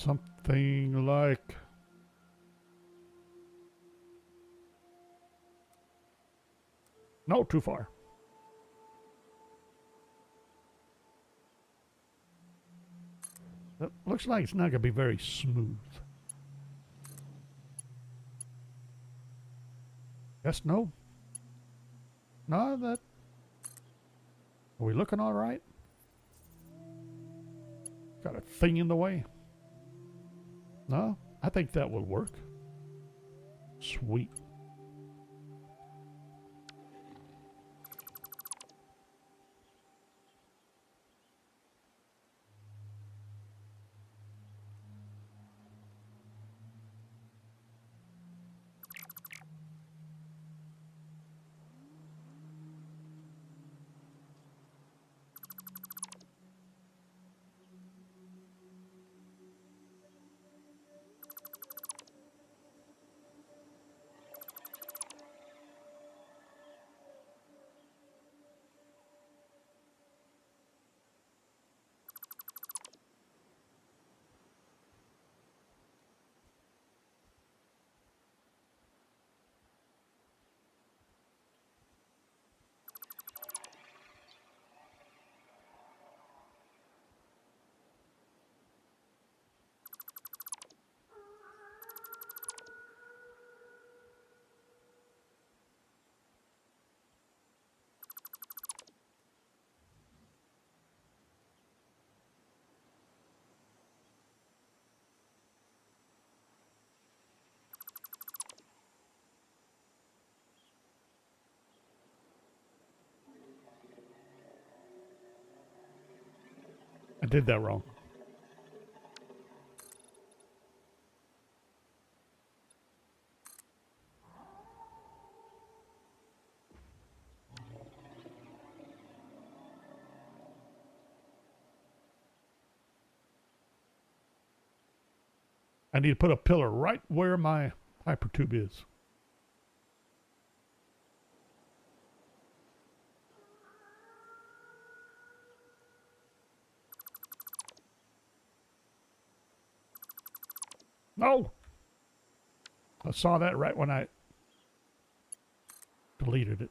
Something like... No, too far. That looks like it's not going to be very smooth. Yes, no? No, that... Are we looking all right? Got a thing in the way? No, I think that will work. Sweet. did that wrong. I need to put a pillar right where my hyper tube is. No! I saw that right when I deleted it.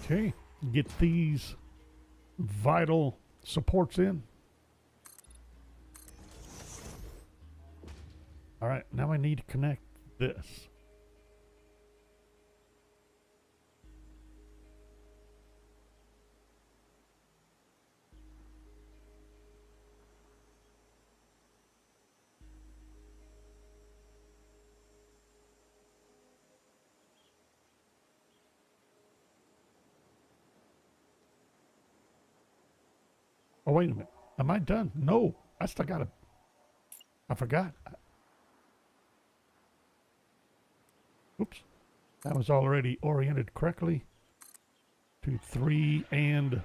Okay, get these vital supports in. All right, now I need to connect this. Oh, wait a minute. Am I done? No, I still got to. I forgot. Oops. That was already oriented correctly to 3 and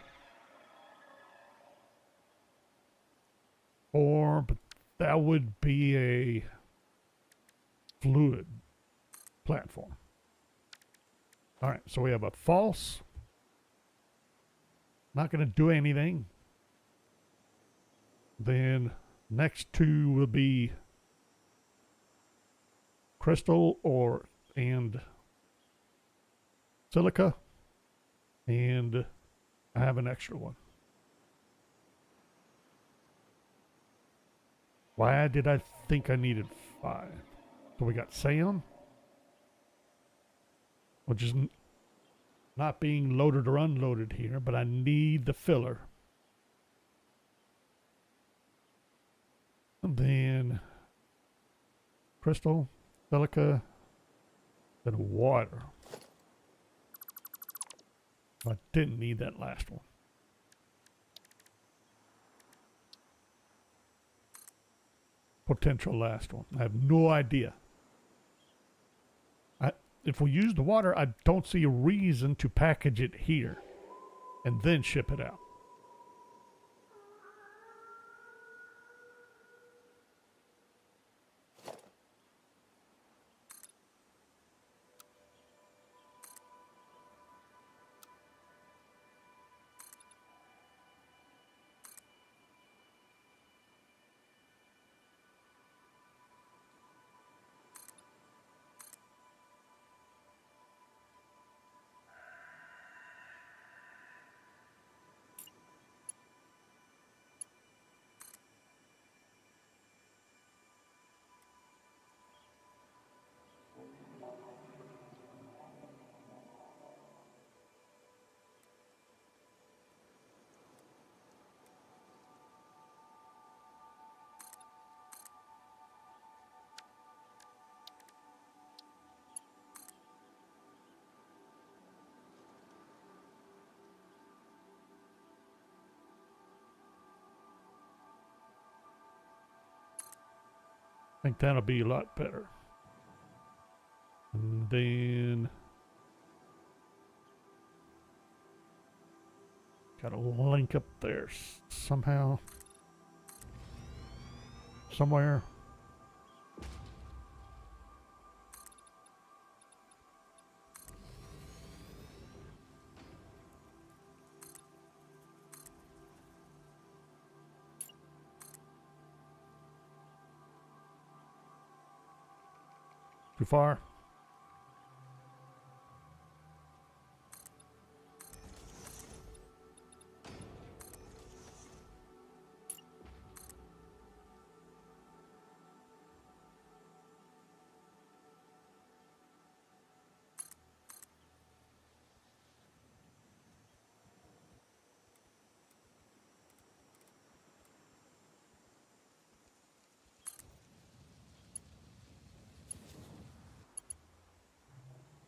4, but that would be a fluid platform. All right, so we have a false. Not going to do anything. Then next two will be crystal and silica, and I have an extra one. Why did I think I needed 5? So we got sand, which is not being loaded or unloaded here, but I need the filler. And then crystal, silica, then water. I didn't need that last one. Potential last one. I have no idea. If we use the water, I don't see a reason to package it here and then ship it out. I think that'll be a lot better. And then got a link up there somehow. Somewhere. Too far?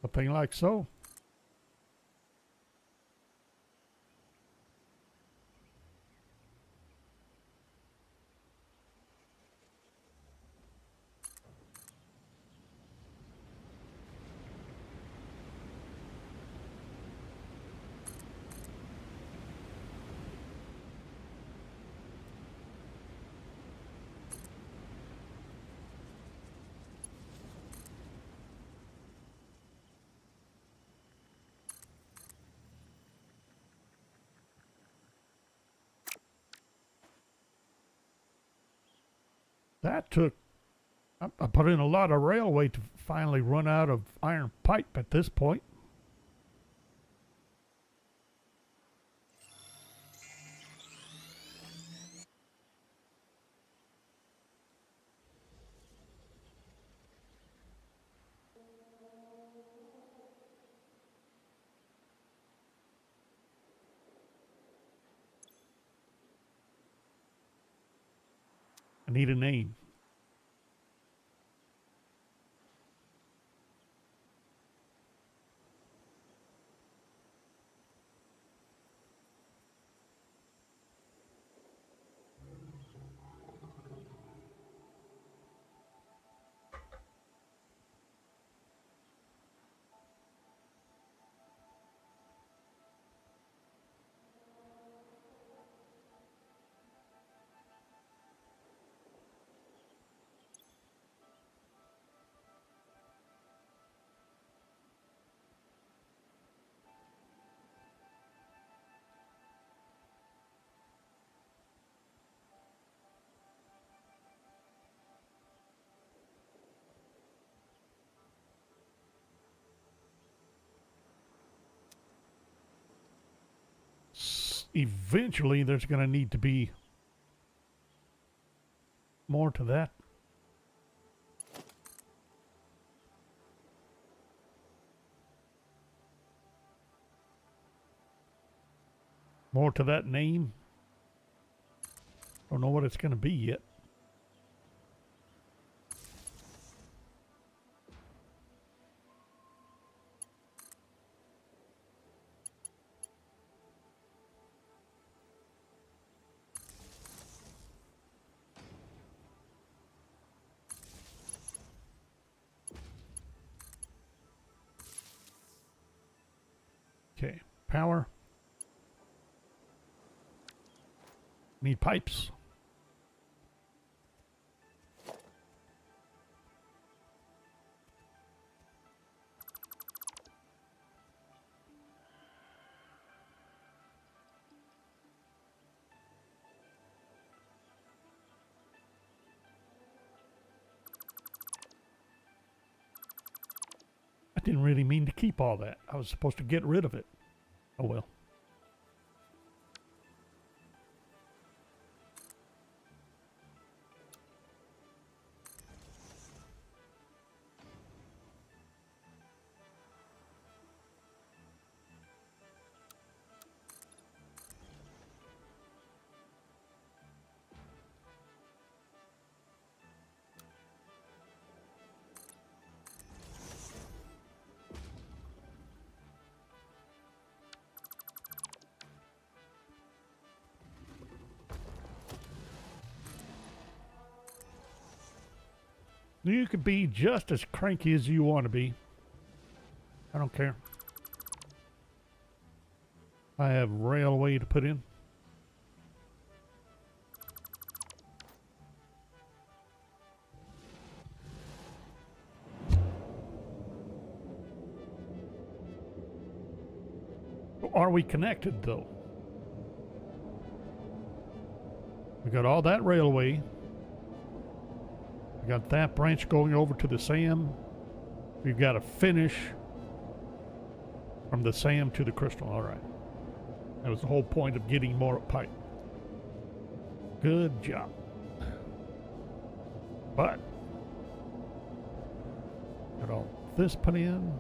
Something like so. That took, I put in a lot of railway to finally run out of iron pipe at this point. I need a name. Eventually, there's going to need to be more to that. More to that name. Don't know what it's going to be yet. Okay, power. Need pipes. I didn't really mean to keep all that. I was supposed to get rid of it. Oh well. You could be just as cranky as you want to be. I don't care. I have railway to put in. Are we connected though? We got all that railway. We got that branch going over to the SAM. We've got to finish from the SAM to the crystal. All right. That was the whole point of getting more pipe. Good job. But got all this put in.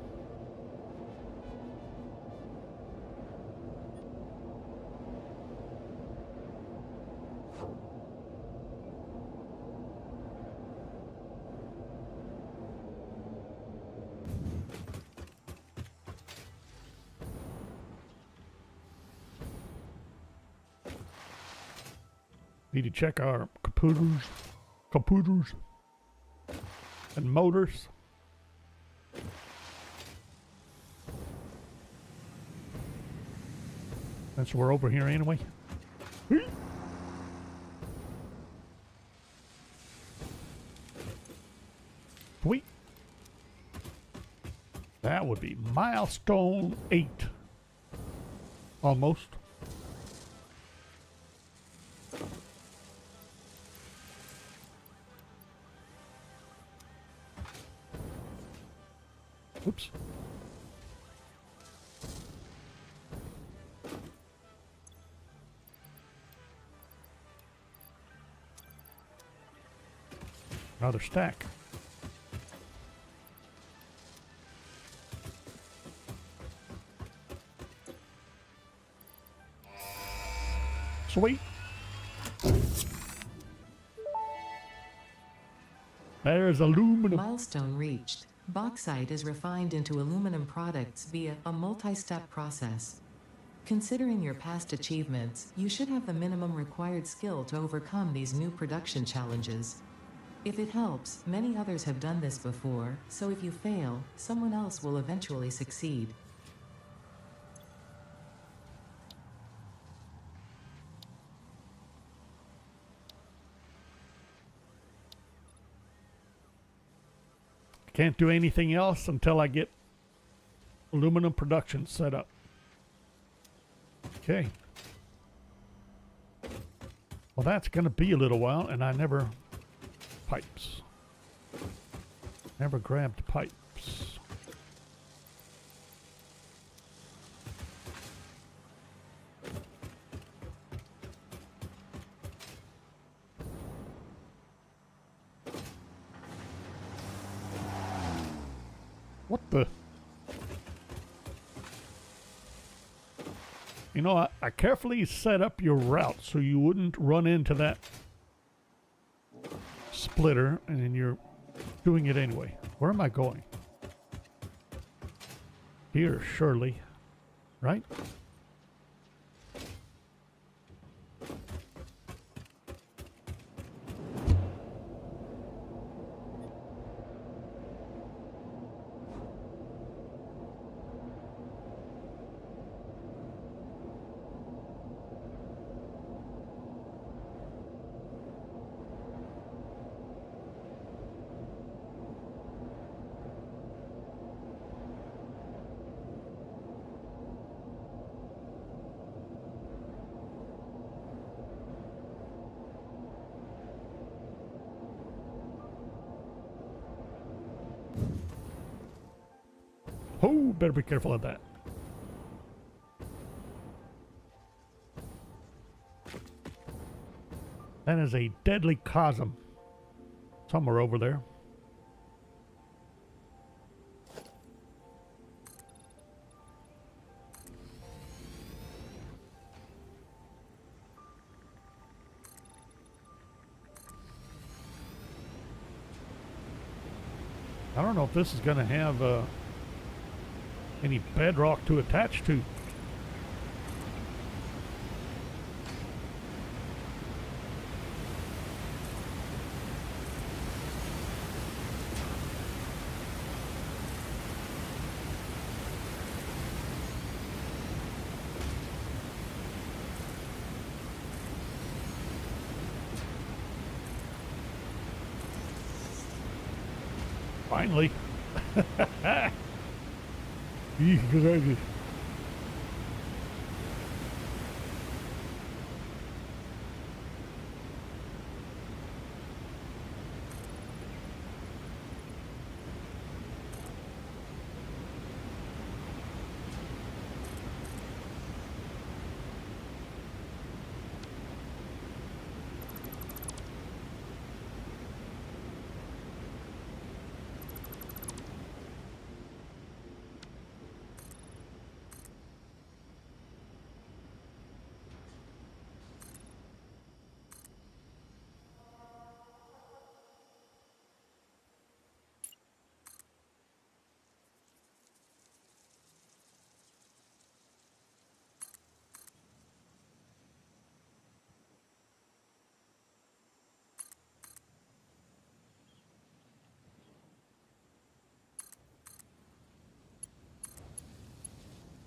Need to check our computers and motors. Since we're over here anyway. Sweet. That would be milestone 8. Almost. Oops. Another stack. Sweet. There's aluminum. Milestone reached. Bauxite is refined into aluminum products via a multi-step process. Considering your past achievements, you should have the minimum required skill to overcome these new production challenges. If it helps, many others have done this before, so if you fail, someone else will eventually succeed. Can't do anything else until I get aluminum production set up. Okay. Well, that's going to be a little while, and I never... Pipes. Never grabbed pipes. What the? You know, I carefully set up your route so you wouldn't run into that splitter, and then you're doing it anyway. Where am I going? Here, surely. Right? Oh, better be careful of that. That is a deadly chasm. Somewhere over there. I don't know if this is going to have any bedrock to attach to. Finally. Eek.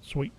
Sweet.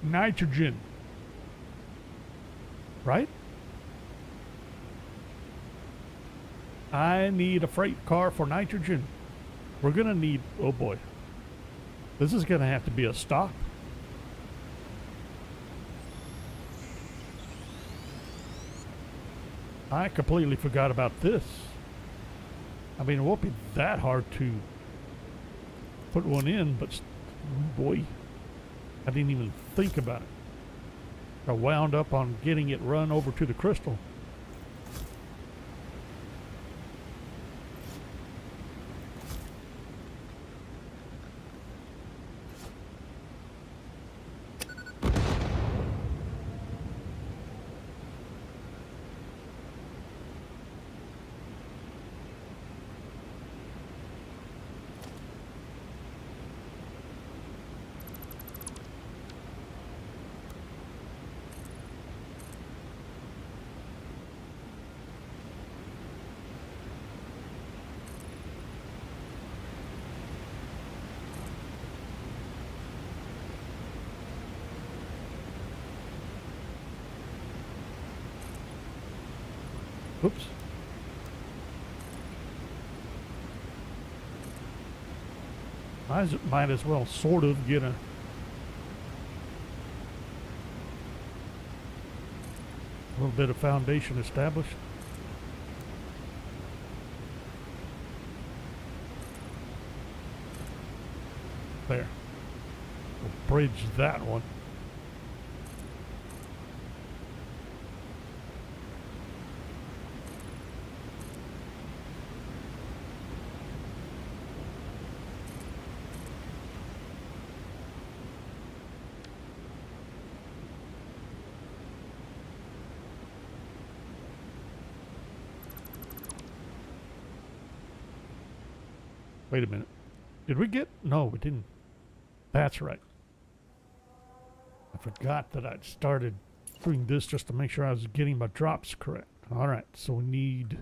Nitrogen. Right? I need a freight car for nitrogen. We're gonna need, oh boy. This is gonna have to be a stop. I completely forgot about this. I mean, it won't be that hard to put one in, but boy, I didn't even think about it. I wound up on getting it run over to the crystal. Oops. Might as well sort of get a little bit of foundation established. There. We'll bridge that one. Wait a minute. Did we get? No, we didn't. That's right. I forgot that I'd started doing this just to make sure I was getting my drops correct. All right, so we need...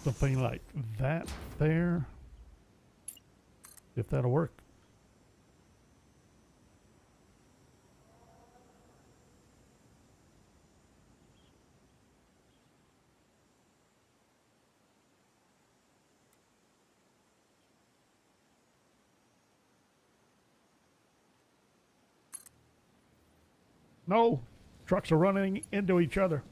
something like that there. If that'll work. No, trucks are running into each other.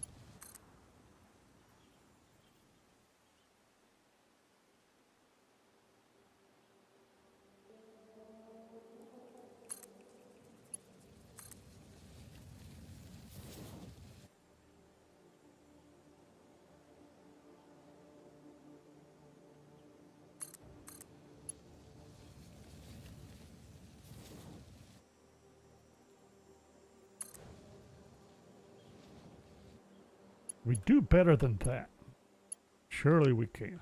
We do better than that. Surely we can.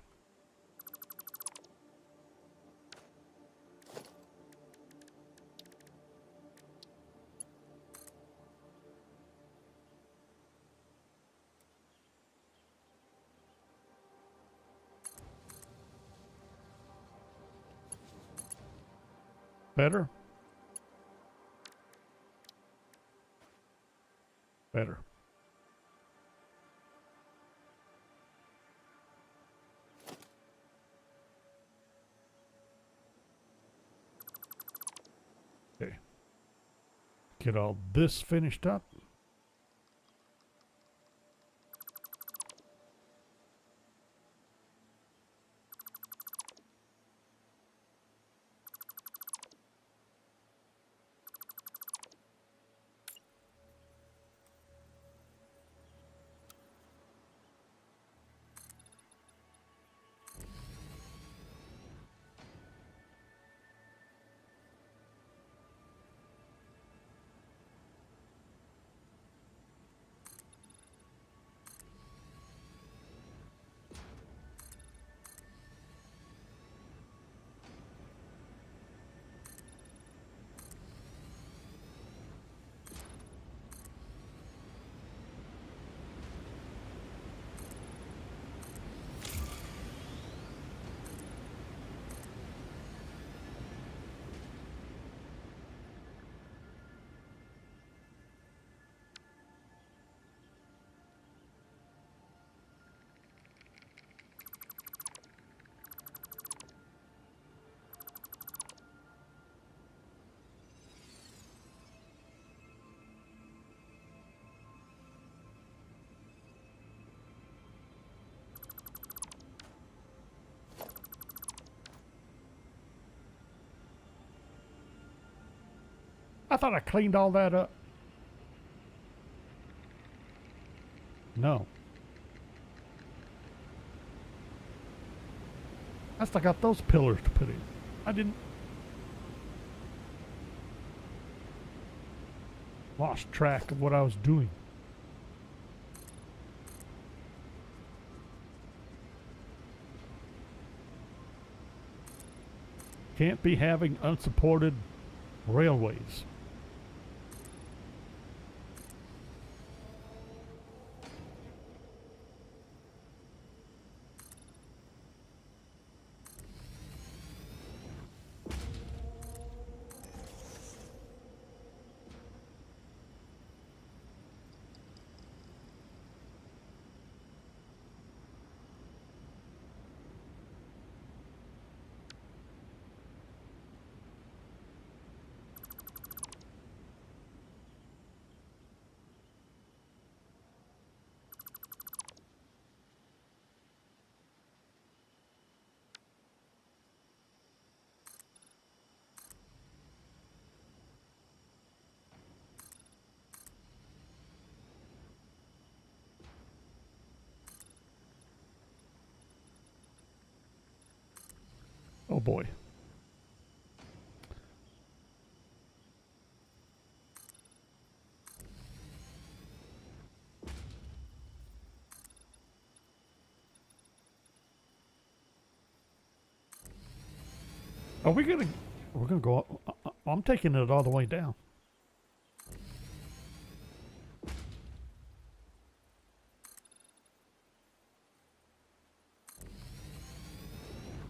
Better? Better. Okay. Get all this finished up. I thought I cleaned all that up. No. I still got those pillars to put in. I didn't. Lost track of what I was doing. Can't be having unsupported railways. Oh boy. Are we gonna? We're gonna go up. I'm taking it all the way down.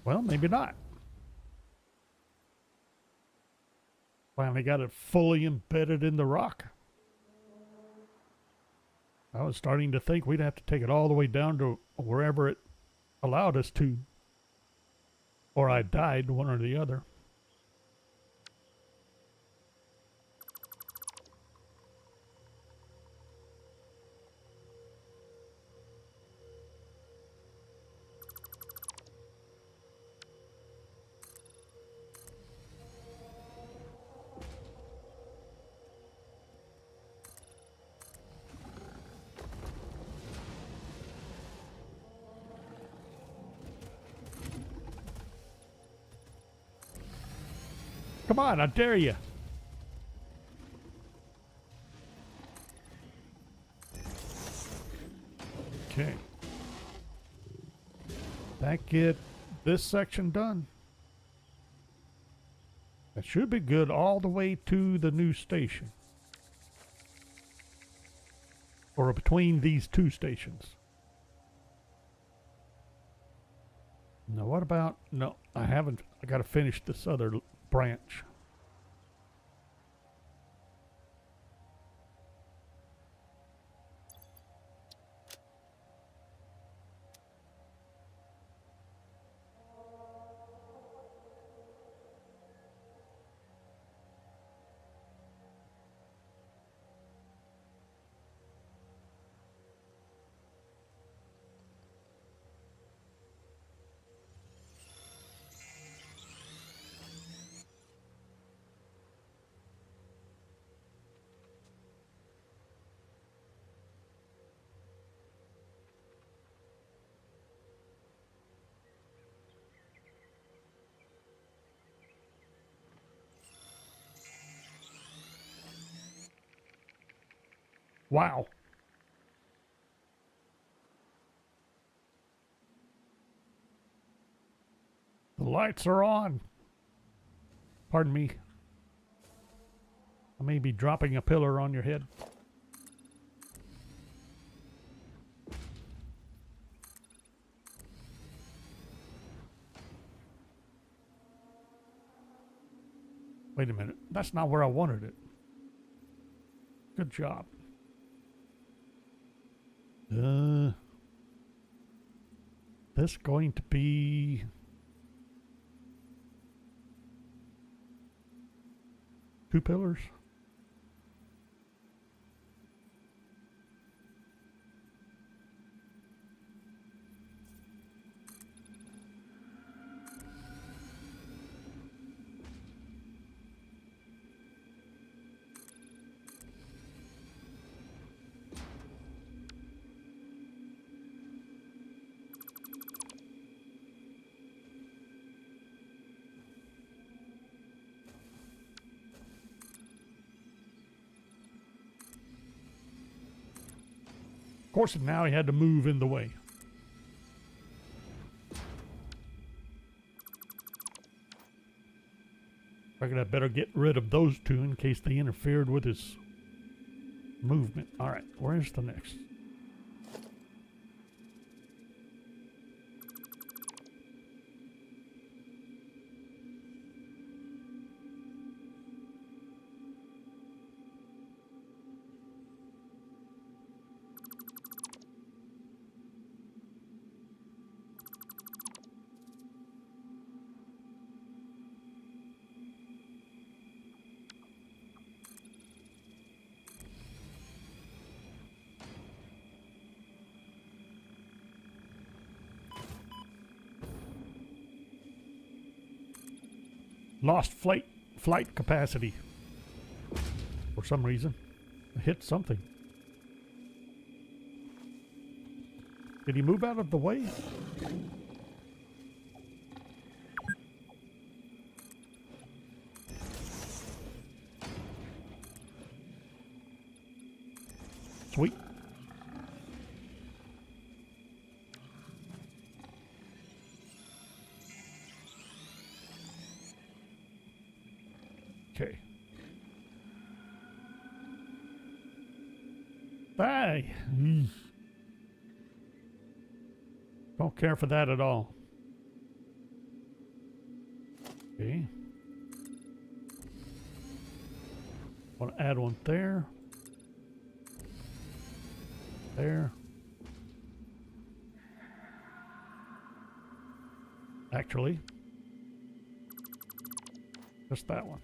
Well, maybe not. Finally got it fully embedded in the rock. I was starting to think we'd have to take it all the way down to wherever it allowed us to. Or I died, one or the other. Come on, I dare you. Okay. That get this section done. That should be good all the way to the new station. Or between these two stations. Now what about... No, I haven't. I got to finish this other branch. Wow. The lights are on. Pardon me. I may be dropping a pillar on your head. Wait a minute. That's not where I wanted it. Good job. This going to be... two pillars? Of course, now he had to move in the way. Figured I better get rid of those two in case they interfered with his movement. All right, where's the next? Lost flight capacity for some reason. I hit something. Did he move out of the way? Sweet. Okay. Bye. Don't care for that at all. Okay. Want to add one there. There. Actually, just that one.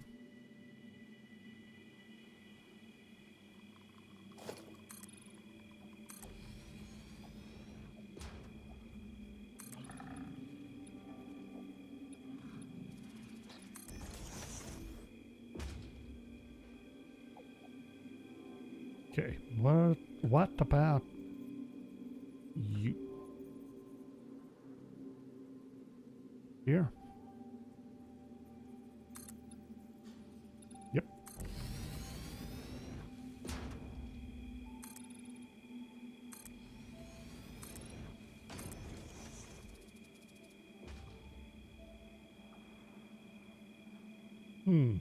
Okay, what about you? Here? Yep. Hmm.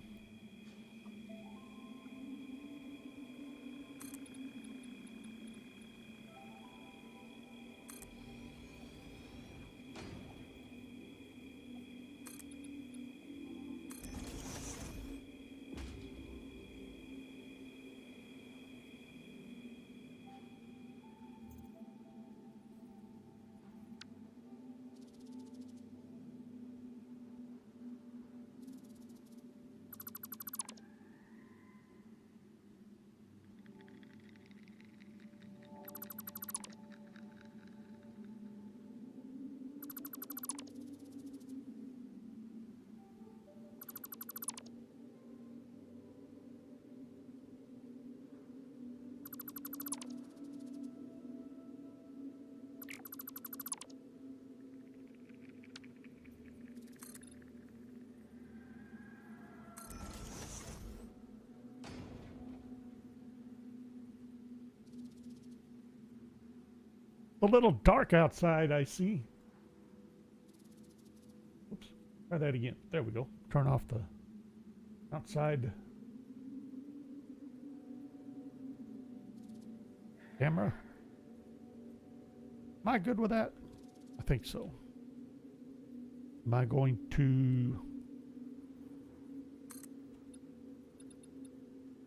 A little dark outside, I see. Oops. Try that again. There we go. Turn off the outside camera. Am I good with that? I think so. Am I going to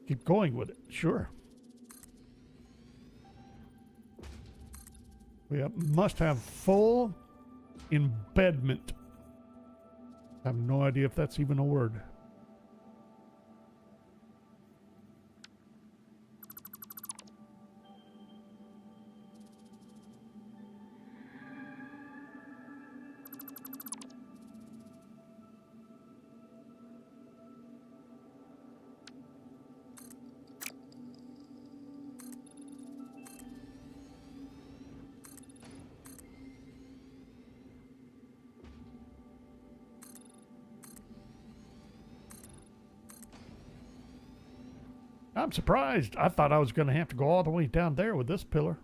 keep going with it? Sure. We must have full embedment. I have no idea if that's even a word. I'm surprised. I thought I was going to have to go all the way down there with this pillar.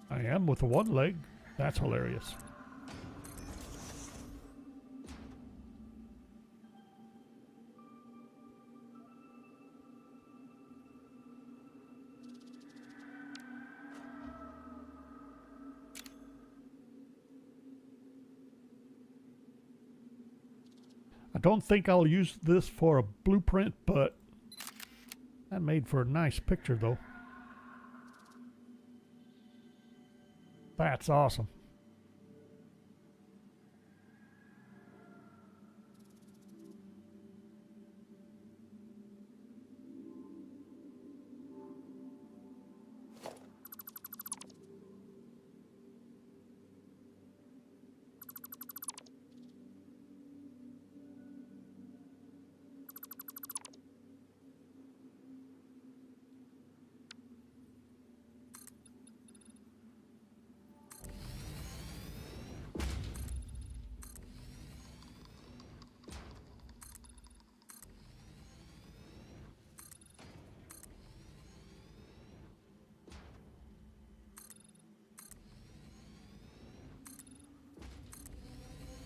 I am with the one leg. That's hilarious. I don't think I'll use this for a blueprint, but that made for a nice picture though. That's awesome.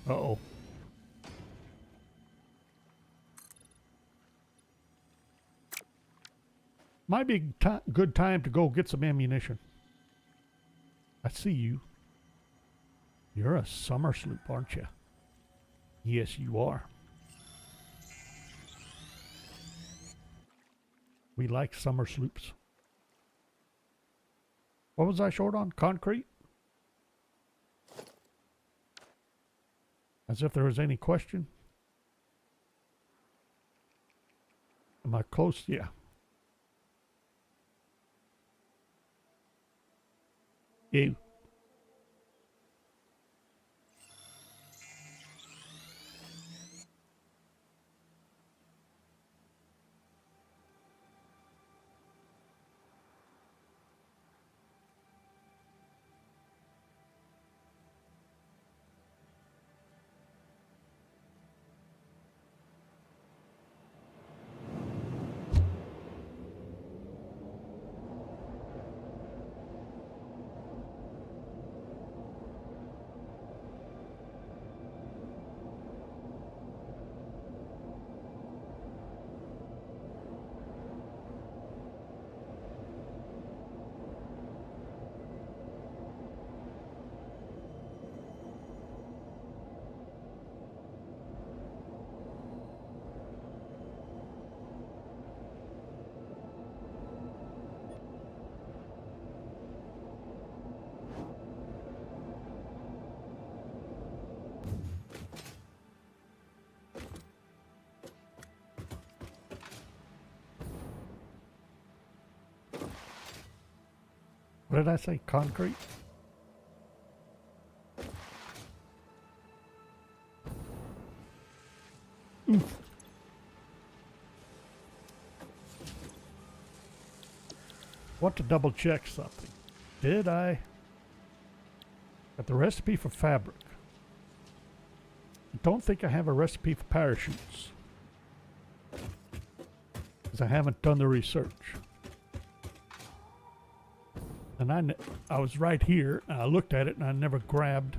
Uh-oh. Might be a good time to go get some ammunition. I see you. You're a summer sloop, aren't you? Yes, you are. We like summer sloops. What was I short on? Concrete? As if there was any question. Am I close? Yeah. Ew. What did I say? Concrete? Oof. Want to double check something. Did I? Got the recipe for fabric. I don't think I have a recipe for parachutes. Because I haven't done the research. And I was right here, and I looked at it, and I never grabbed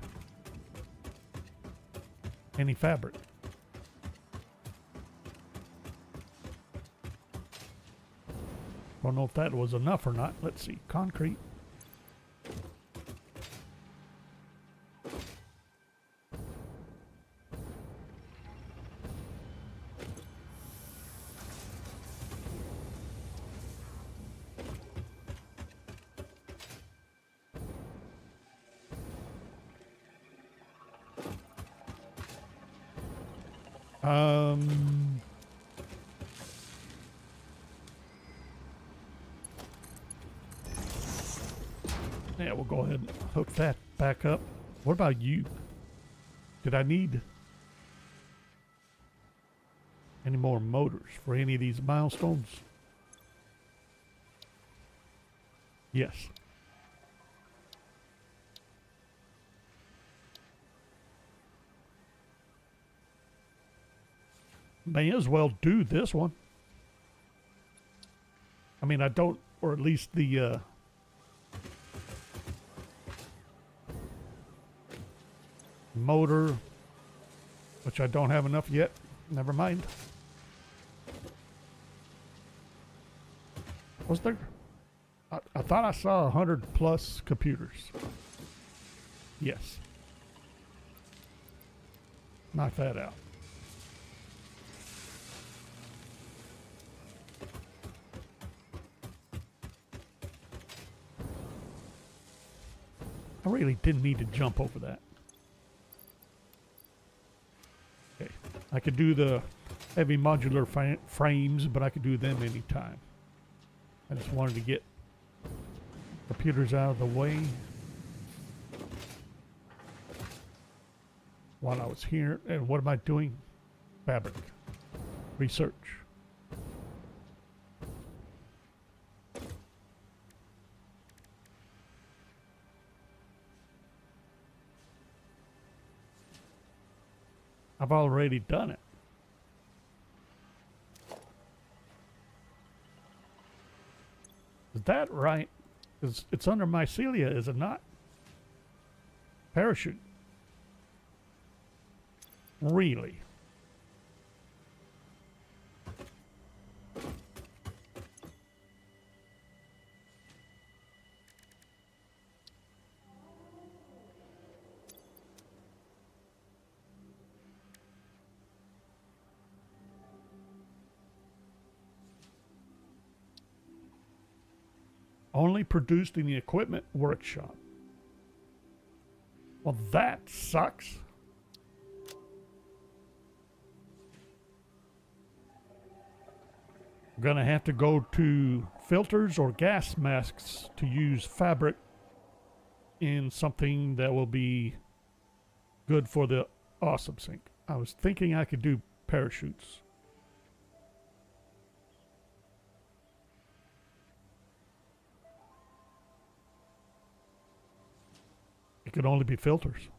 any fabric. Don't know if that was enough or not. Let's see. Concrete. Yeah, we'll go ahead and hook that back up. What about you? Did I need any more motors for any of these milestones? Yes. May as well do this one. I mean, I don't, or at least the motor, which I don't have enough yet. Never mind. Was there? I thought I saw 100 plus computers. Yes. Knock that out. I really didn't need to jump over that. Okay. I could do the heavy modular frames, but I could do them anytime. I just wanted to get computers out of the way while I was here. And what am I doing? Fabric. Research. I've already done it. Is that right? It's under mycelia, is it not? Parachute. Really? Only produced in the equipment workshop. Well, that sucks. I'm gonna have to go to filters or gas masks to use fabric in something that will be good for the awesome sink. I was thinking I could do parachutes. It could only be filters.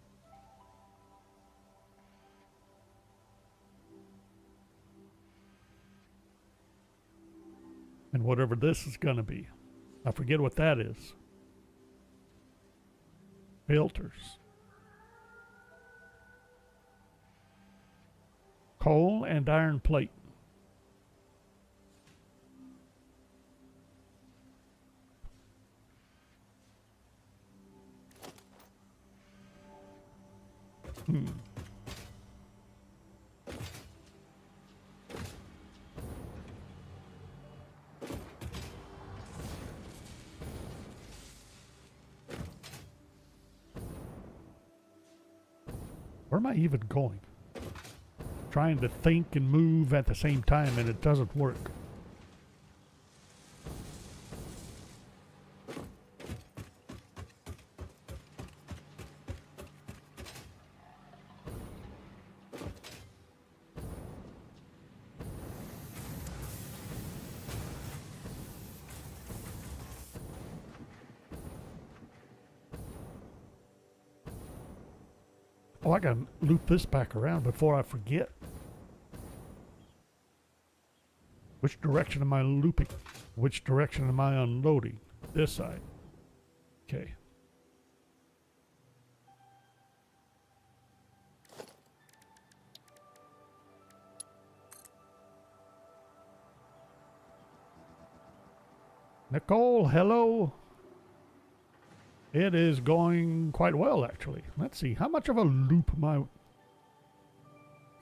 And whatever this is going to be. I forget what that is. Filters. Coal and iron plate. Where am I even going? Trying to think and move at the same time, and it doesn't work. Oh, I gotta loop this back around before I forget. Which direction am I looping? Which direction am I unloading? This side. Okay. Nicole, hello. It is going quite well, actually. Let's see. How much of a loop am I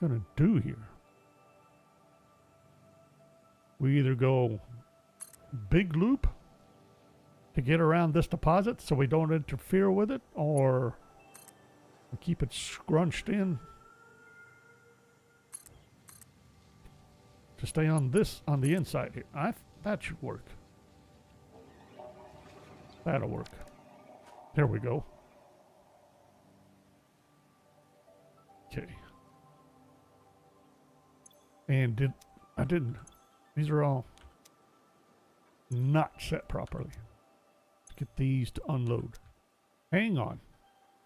going to do here? We either go big loop to get around this deposit so we don't interfere with it, or we keep it scrunched in to stay on the inside here. That should work. That'll work. There we go. Okay. And these are all not set properly. Let's get these to unload. Hang on.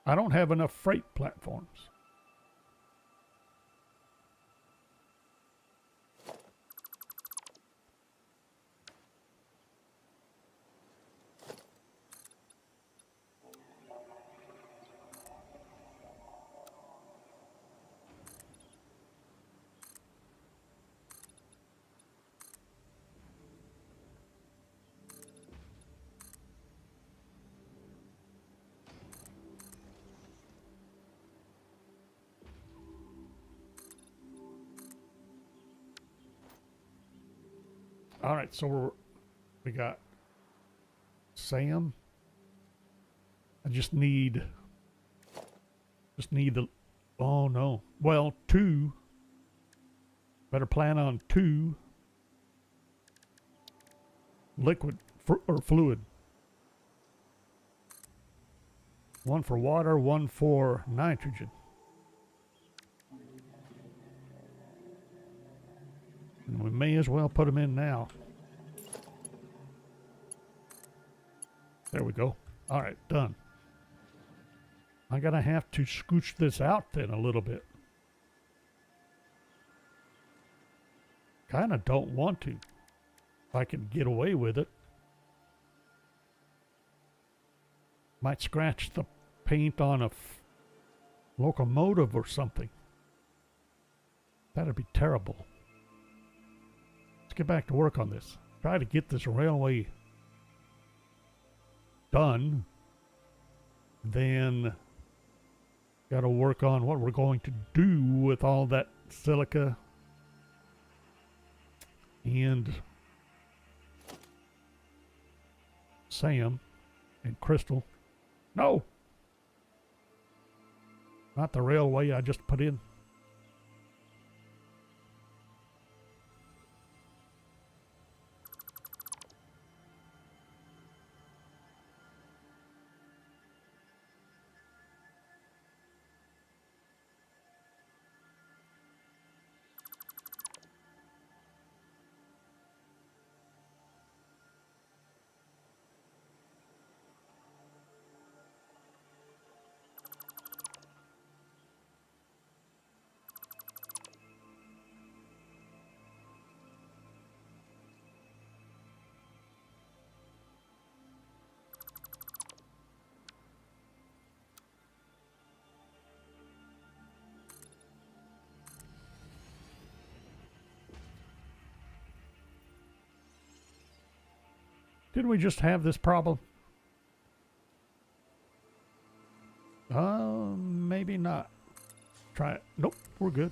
I don't have enough freight platforms. All right, so we got Sam. I just need the, oh no. Well, 2. Better plan on 2 liquid or fluid. 1 for water, 1 for nitrogen. And we may as well put them in now. There we go. All right, done. I'm gonna have to scooch this out then a little bit. Kinda don't want to. If I can get away with it. Might scratch the paint on a locomotive or something. That'd be terrible. Let's get back to work on this. Try to get this railway done. Then got to work on what we're going to do with all that silica and Sam and Crystal. No! Not the railway I just put in. Didn't we just have this problem? Maybe not. Try it. Nope, we're good.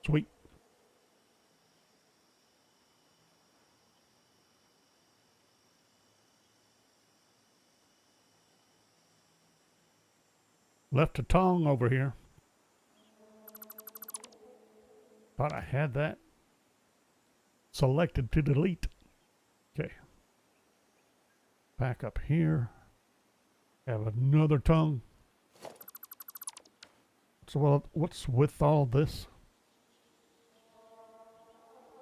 Sweet. Left a tongue over here. Thought I had that selected to delete. Okay. Back up here. Have another tongue. So well, what's with all this?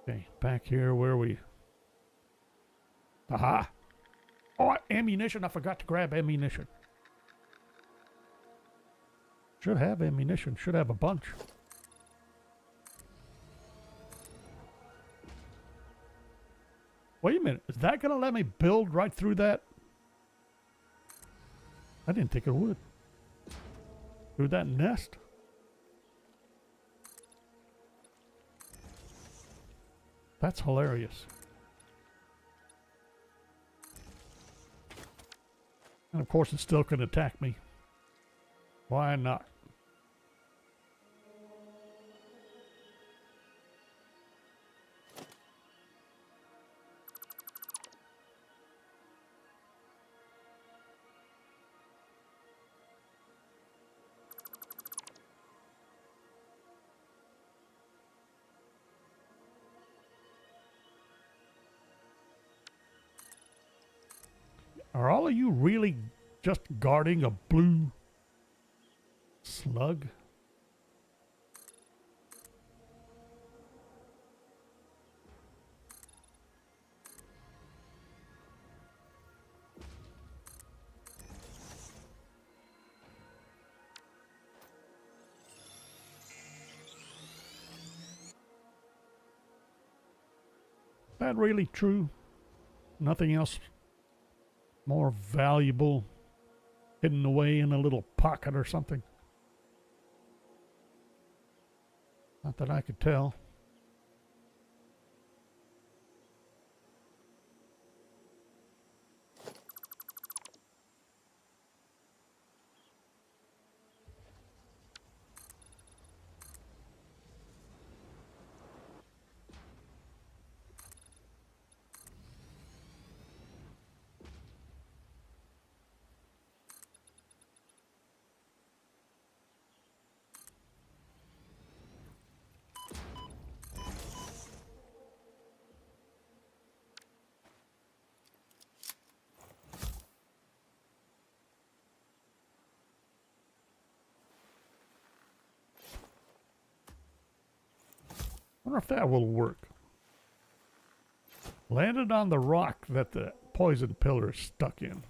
Okay, back here where we... Aha! Oh, ammunition. I forgot to grab ammunition. Should have ammunition. Should have a bunch. Wait a minute. Is that going to let me build right through that? I didn't think it would. Through that nest? That's hilarious. And of course it still can attack me. Why not? Are all of you really just guarding a blue slug? Is that really true? Nothing else more valuable hidden away in a little pocket or something? Not that I could tell. Wonder if that will work. Landed on the rock that the poison pillar is stuck in.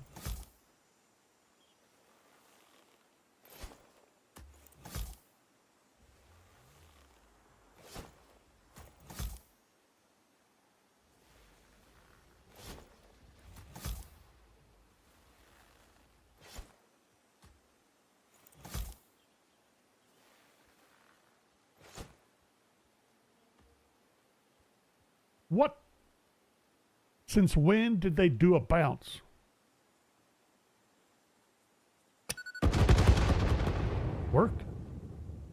What? Since when did they do a bounce? Worked,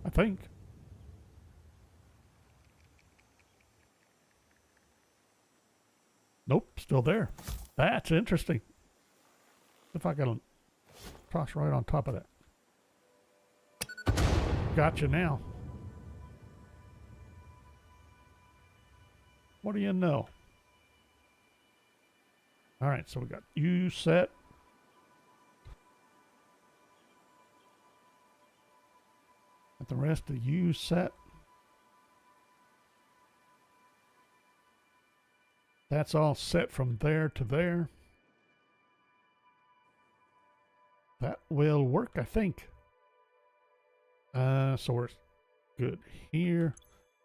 I think. Nope, still there. That's interesting. If I can cross right on top of that. Gotcha now. What do you know? All right, so we got U set. Got the rest of U set. That's all set from there to there. That will work, I think. So we're good here.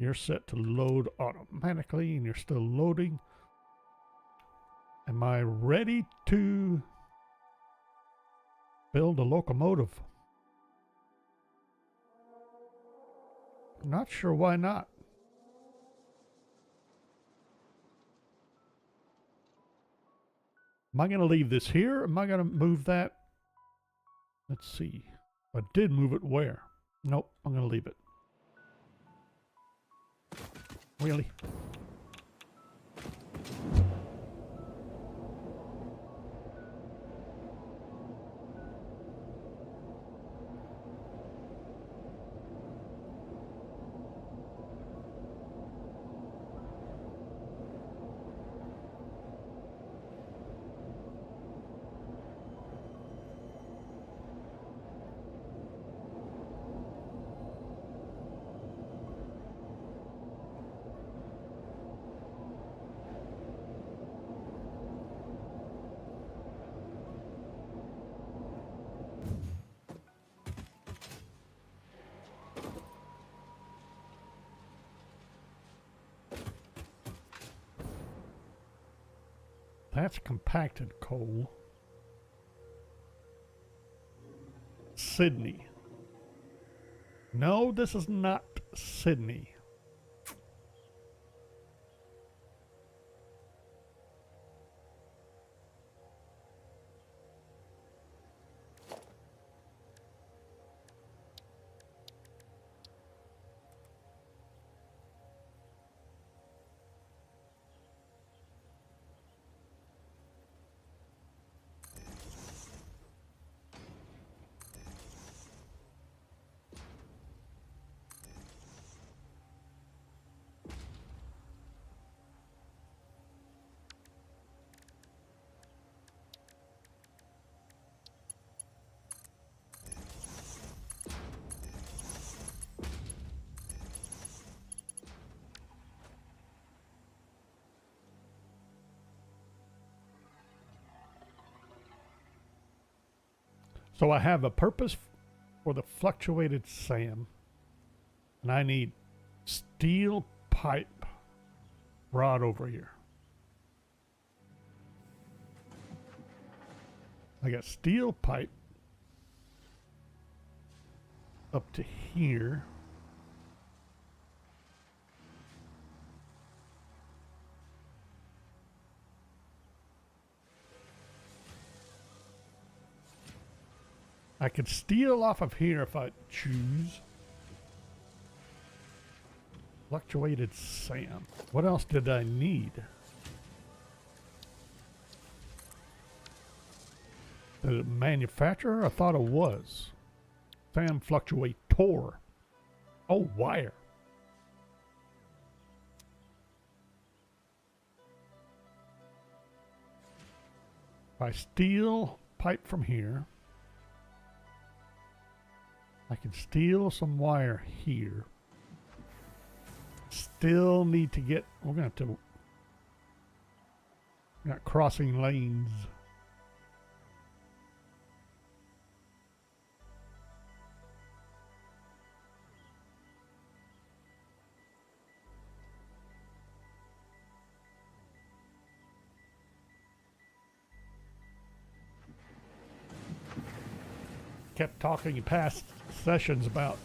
You're set to load automatically, and you're still loading. Am I ready to build a locomotive? I'm not sure why not. Am I going to leave this here? Or am I going to move that? Let's see. I did move it where? Nope, I'm going to leave it. Really? That's compacted coal. Sydney. No, this is not Sydney. So I have a purpose for the fluctuated SAM, and I need steel pipe rod over here. I got steel pipe up to here. I could steal off of here if I choose. Fluctuated SAM. What else did I need? The manufacturer? I thought it was. SAM fluctuator. Oh, wire. If I steal pipe from here, I can steal some wire here. Still need to get, we're going to have to, we're not crossing lanes. Kept talking in past sessions about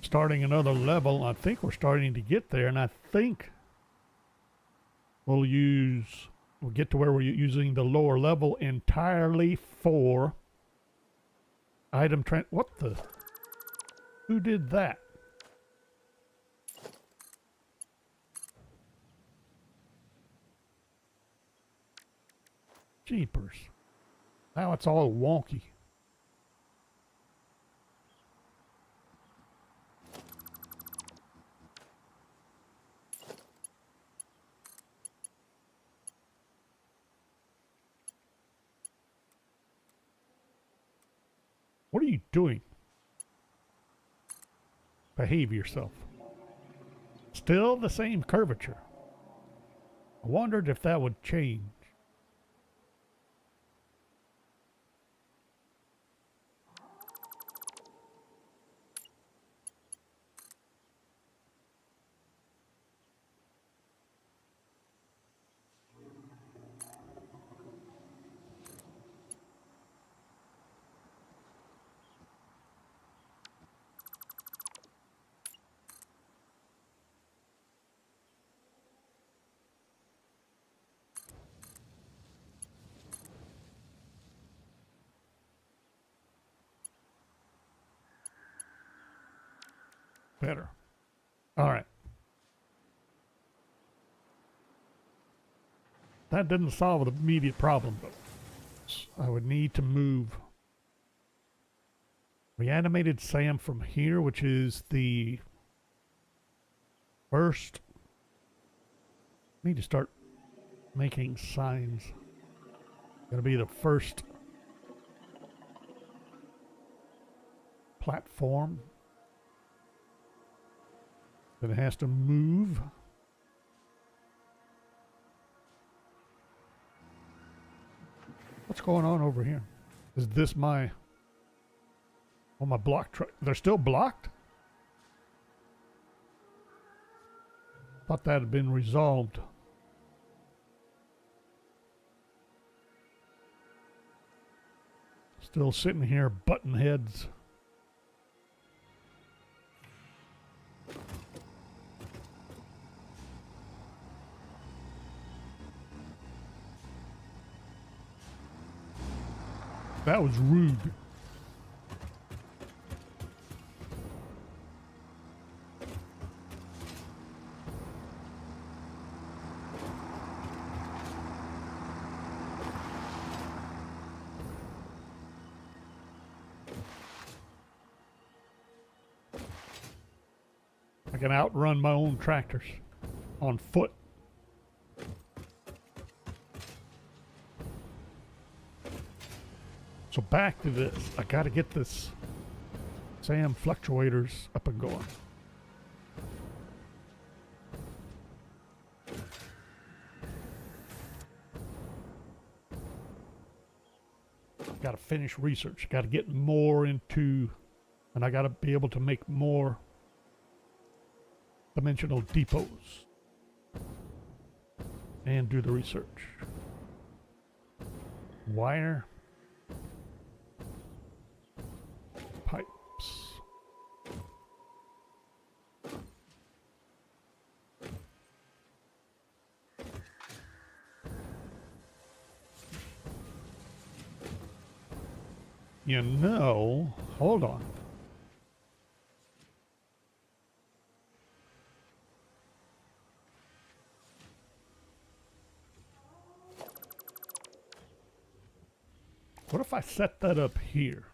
starting another level. I think we're starting to get there, and I think we'll get to where we're using the lower level entirely for item what the? Who did that? Jeepers. Now it's all wonky. What are you doing? Behave yourself. Still the same curvature. I wondered if that would change. Better. All right. That didn't solve the immediate problem, but I would need to move reanimated Sam from here, which is the first. I need to start making signs. Gonna be the first platform that it has to move. What's going on over here? Is this my... Oh, my block truck. They're still blocked? Thought that had been resolved. Still sitting here button heads. That was rude. I can outrun my own tractors on foot. So back to this. I got to get this SAM fluctuators up and going. Got to finish research. Got to get more into, and I got to be able to make more dimensional depots and do the research. Wire. Pipes. You know, hold on. What if I set that up here?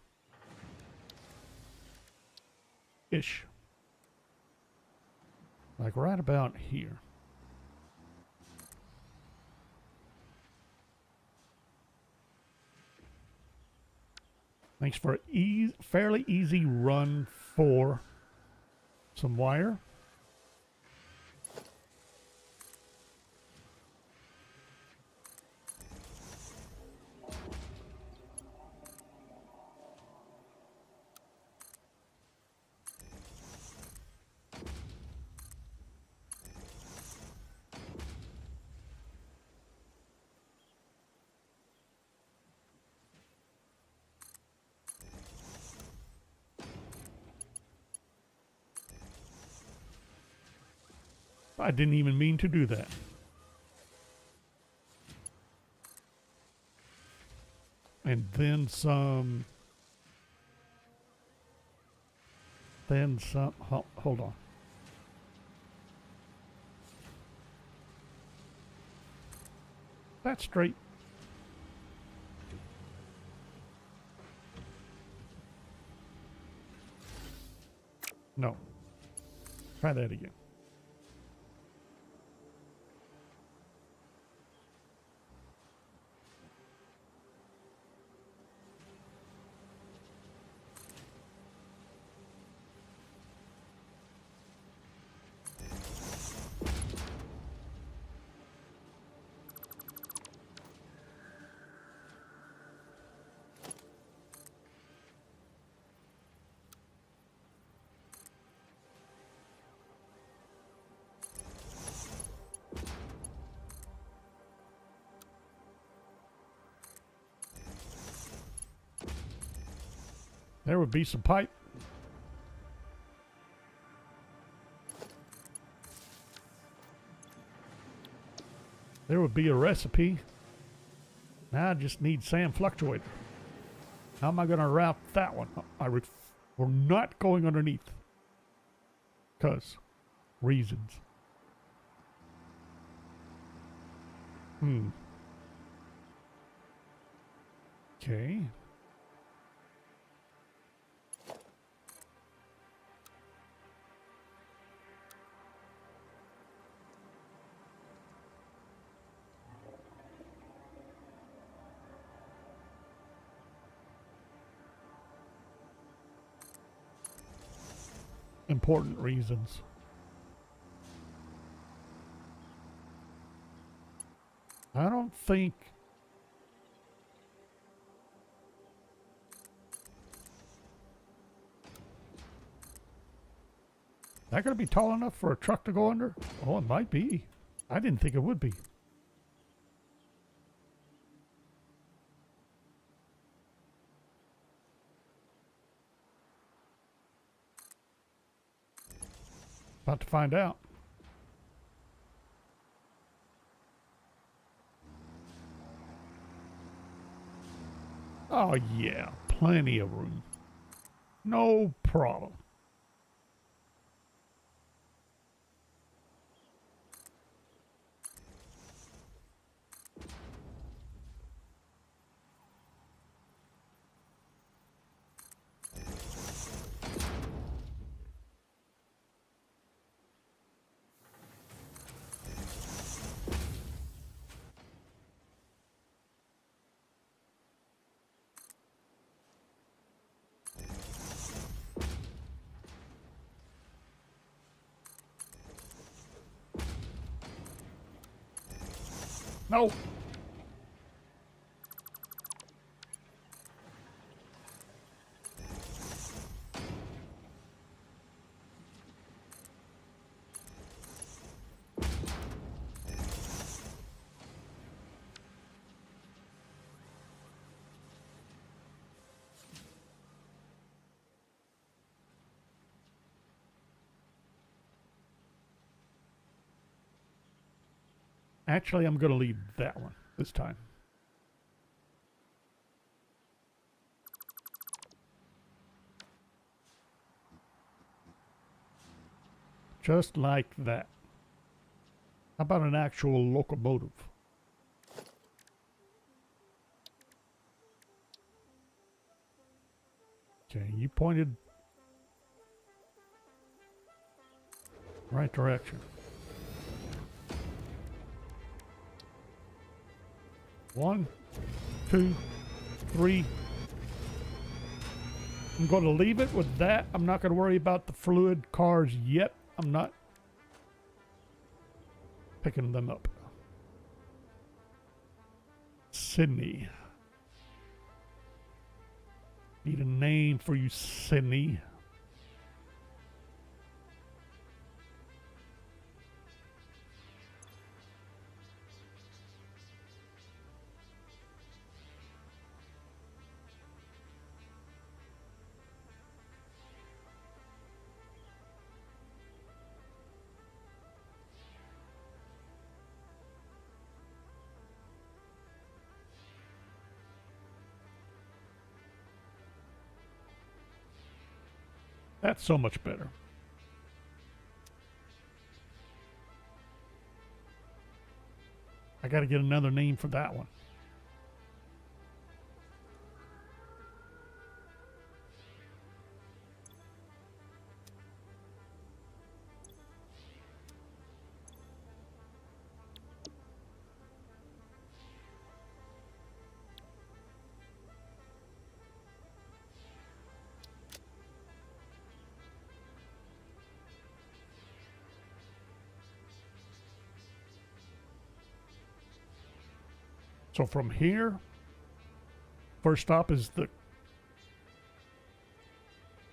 Ish. Like right about here. Thanks for a fairly easy run for some wire. I didn't even mean to do that. And then some. Then some. Hold on. That's straight. No. Try that again. There would be some pipe. There would be a recipe. Now I just need SAM fluctuator. How am I going to route that one? We're not going underneath. Because reasons. Okay. Important reasons. I don't think that gonna be tall enough for a truck to go under? Oh, it might be. I didn't think it would be. About to find out. Oh yeah, plenty of room. No problem. No. Actually, I'm going to leave that one this time. Just like that. How about an actual locomotive? Okay, you pointed right direction. 1, 2, 3. I'm going to leave it with that. I'm not going to worry about the fluid cars yet. I'm not picking them up. Sydney. Need a name for you, Sydney. That's so much better. I got to get another name for that one. So from here, first stop is the...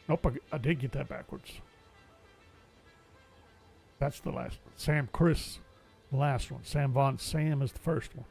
Nope, I did get that backwards. That's the last. Sam Chris, the last one. Sam Von Sam is the first one.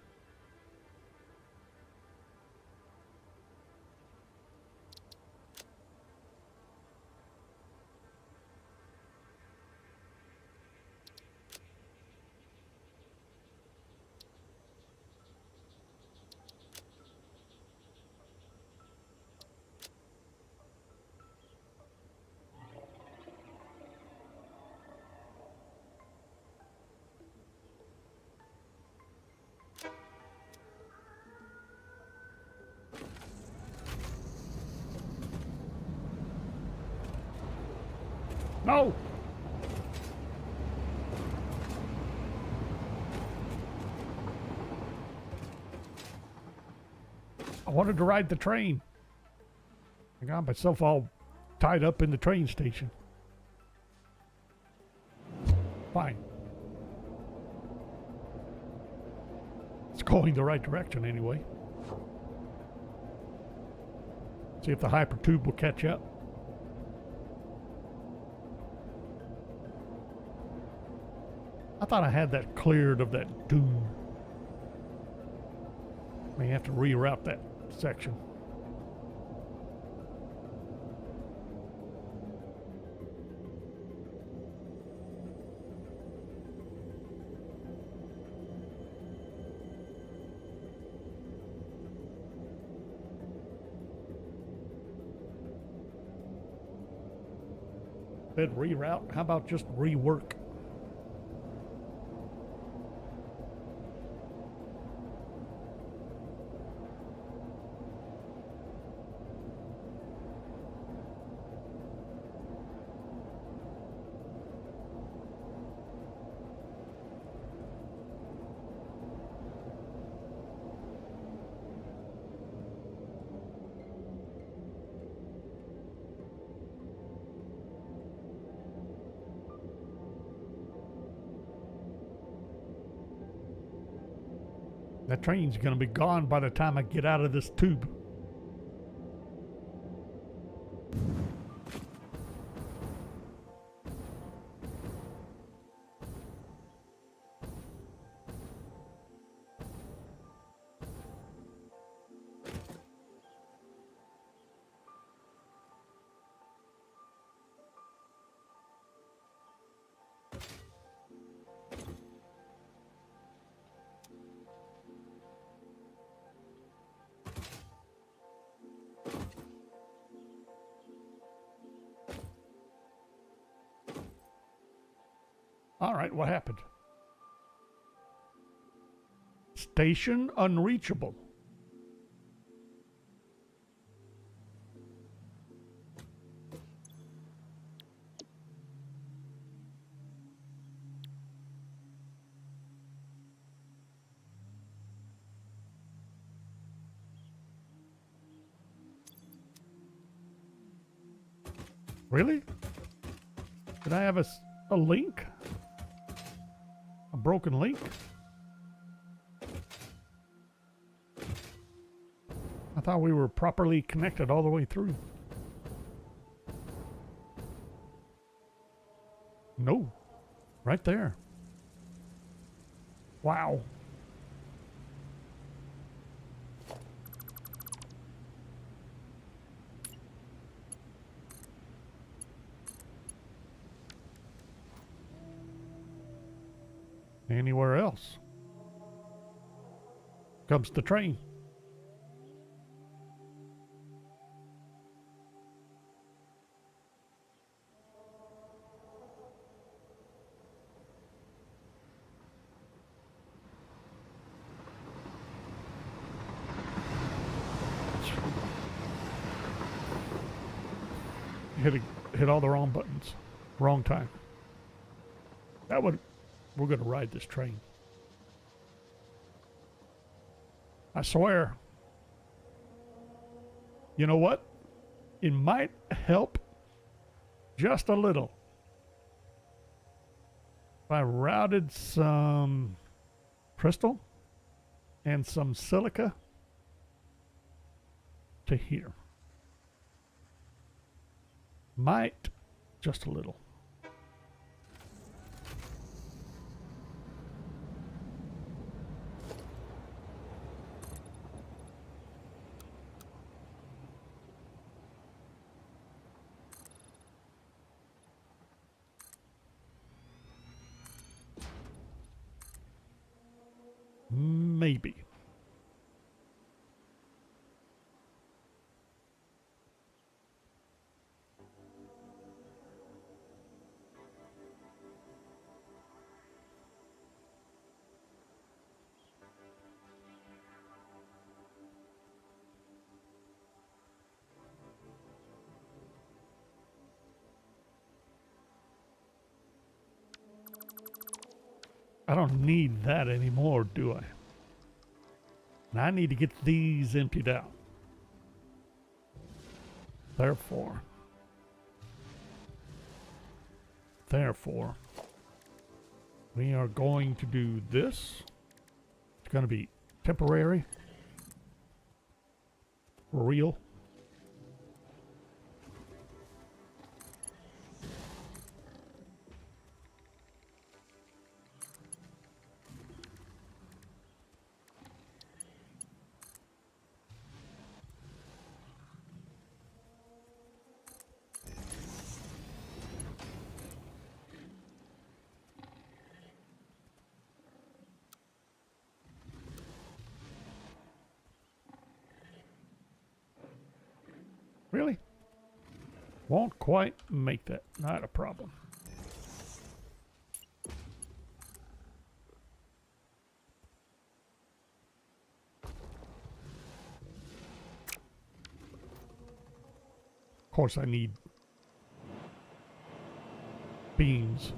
No! I wanted to ride the train. I got myself all tied up in the train station. Fine. It's going the right direction anyway. See if the hypertube will catch up. I thought I had that cleared of that dune. May have to reroute that section. Said reroute. How about just rework? That train's gonna be gone by the time I get out of this tube. All right, what happened? Station unreachable. Really? Did I have a link? A broken link? I thought we were properly connected all the way through. No. Right there. Wow. Anywhere else comes the train. Hit all the wrong buttons. Wrong time. We're going to ride this train. I swear. You know what? It might help just a little if I routed some crystal and some silica to here. Might just a little. Maybe. I don't need that anymore, do I? And I need to get these emptied out. Therefore, we are going to do this. It's going to be temporary. For real. Really? Won't quite make that. Not a problem. Of course I need beams.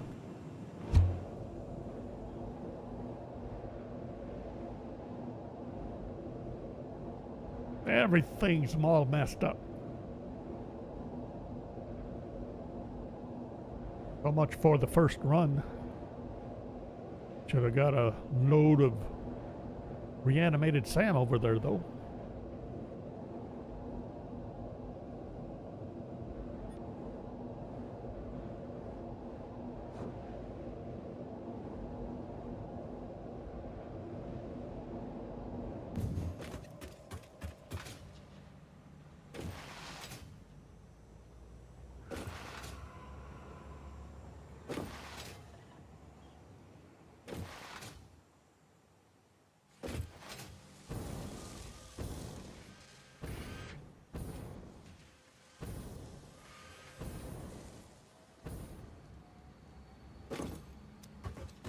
Everything's all messed up. So much for the first run. Should have got a load of reanimated Sam over there, though.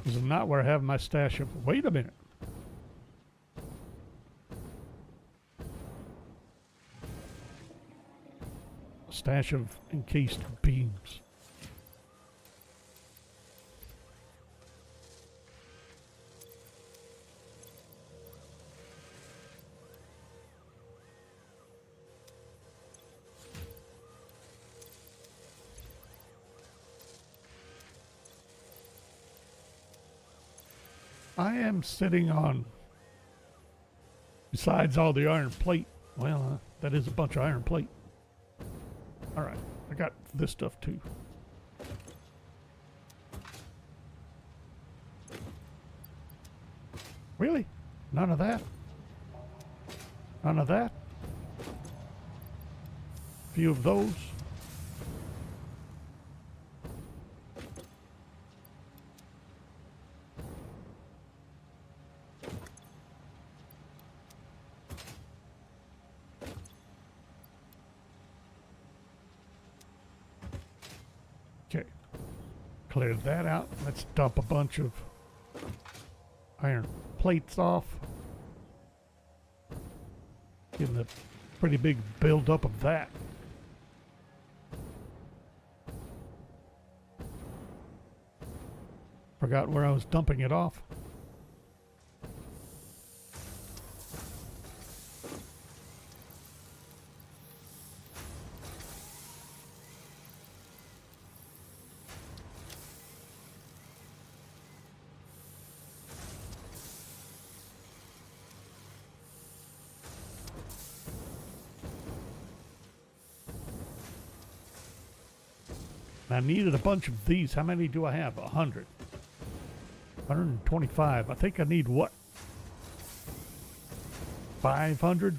This is not where I have my stash of... Wait a minute. Stash of encased beams. I am sitting on, besides all the iron plate, well, that is a bunch of iron plate. All right, I got this stuff too. Really? None of that? None of that? A few of those? Okay, clear that out. Let's dump a bunch of iron plates off. Getting a pretty big buildup of that. Forgot where I was dumping it off. I needed a bunch of these. How many do I have? 100. 125. I think I need what? 500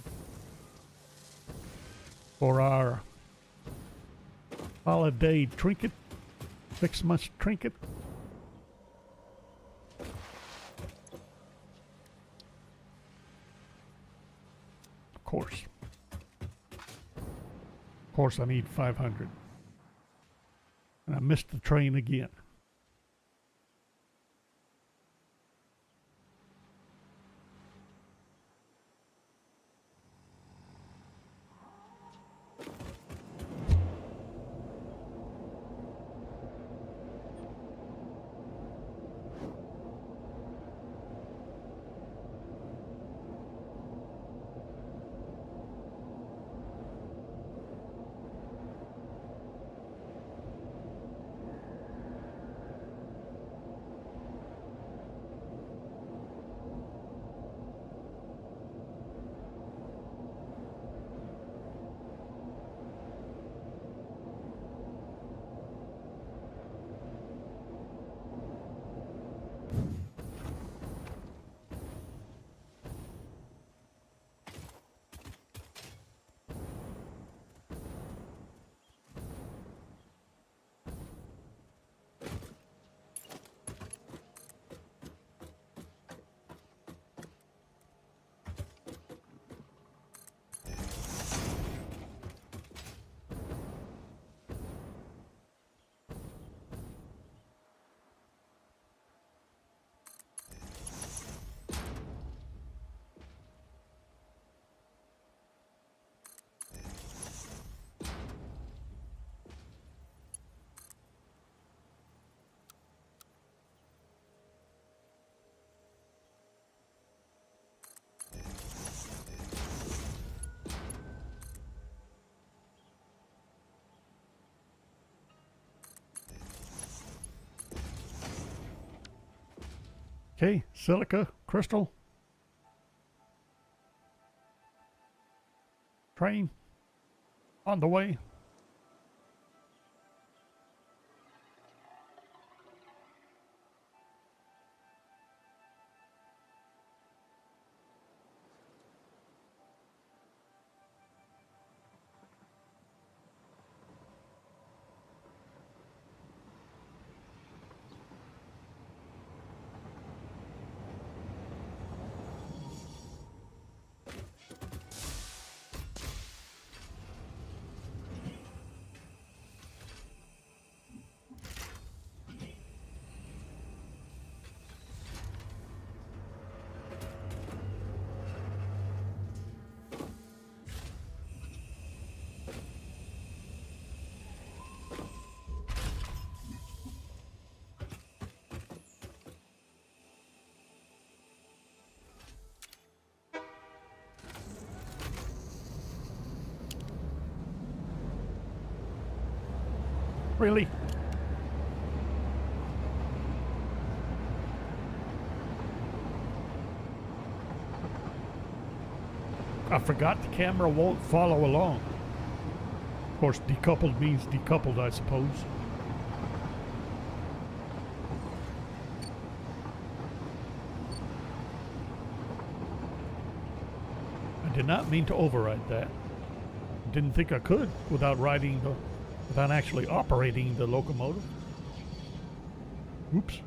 for our holiday trinket, Xmas trinket. Of course. Of course I need 500. And I missed the train again. Okay, silica, crystal. Train on the way. Really? I forgot the camera won't follow along. Of course, decoupled means decoupled, I suppose. I did not mean to override that. Didn't think I could without actually operating the locomotive. Oops.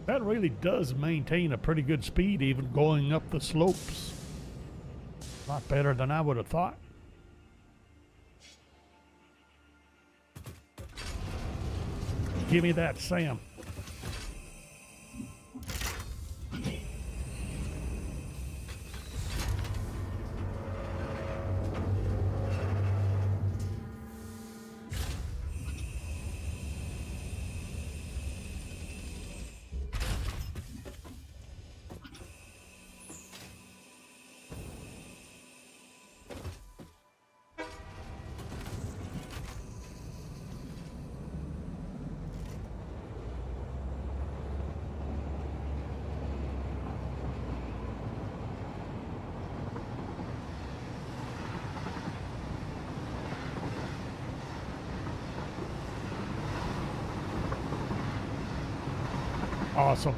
That really does maintain a pretty good speed even going up the slopes. A lot better than I would have thought. Give me that, Sam. Awesome.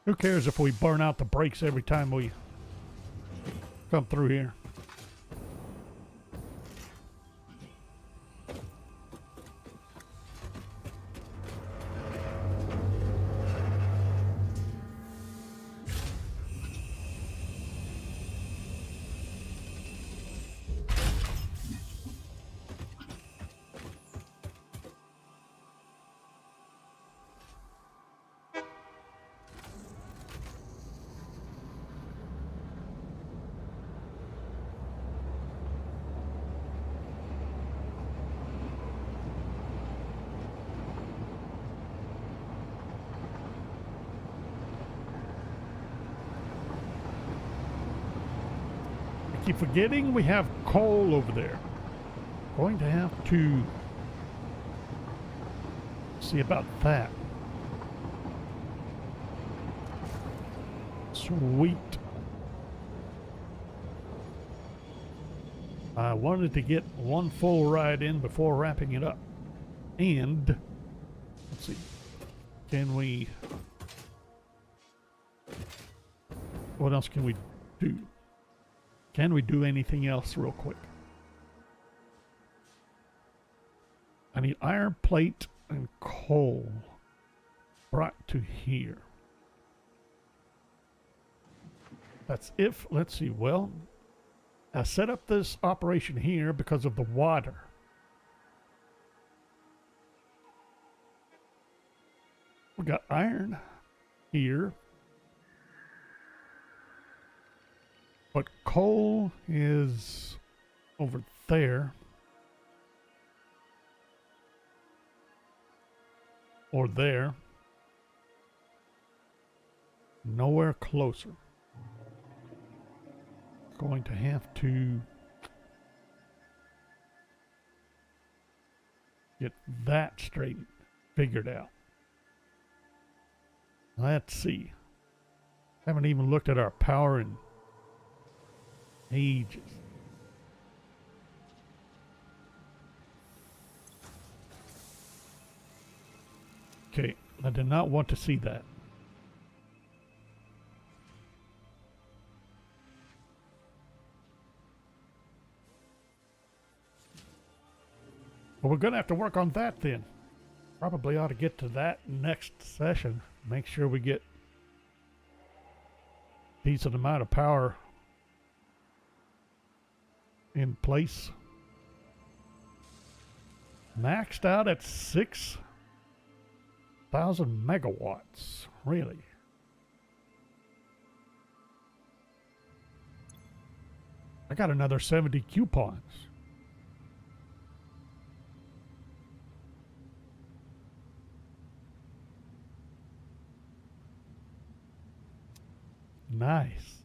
Who cares if we burn out the brakes every time we come through here? keep forgetting we have coal over there. Going to have to see about that. Sweet. I wanted to get one full ride in before wrapping it up. And let's see. Can we... What else can we do? Can we do anything else real quick? I need iron plate and coal brought to here. That's if, let's see, well, I set up this operation here because of the water. We got iron here. But coal is over there. Or there. Nowhere closer. Going to have to get that straightened, figured out. Let's see. Haven't even looked at our power in ages. Okay, I did not want to see that. Well, we're going to have to work on that then. Probably ought to get to that next session. Make sure we get a decent amount of power in place. Maxed out at 6,000 megawatts. Really? I got another 70 coupons. Nice.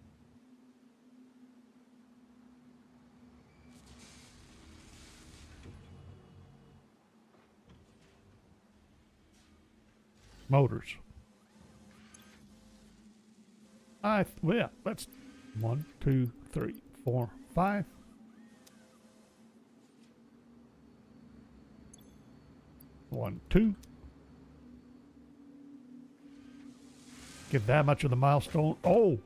Motors. Well, that's 1, 2, 3, 4, 5. One, two. Get that much of the milestone. Oh!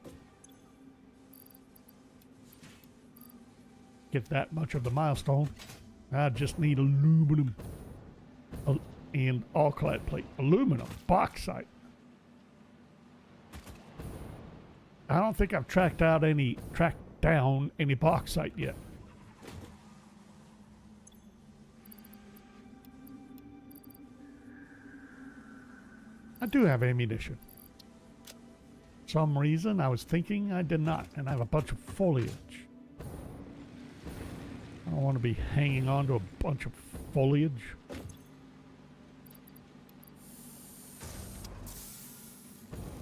Get that much of the milestone. I just need aluminum and all-clad plate. Aluminum, bauxite. I don't think I've tracked down any bauxite yet. I do have ammunition. Some reason I was thinking I did not, and I have a bunch of foliage. I don't want to be hanging on to a bunch of foliage.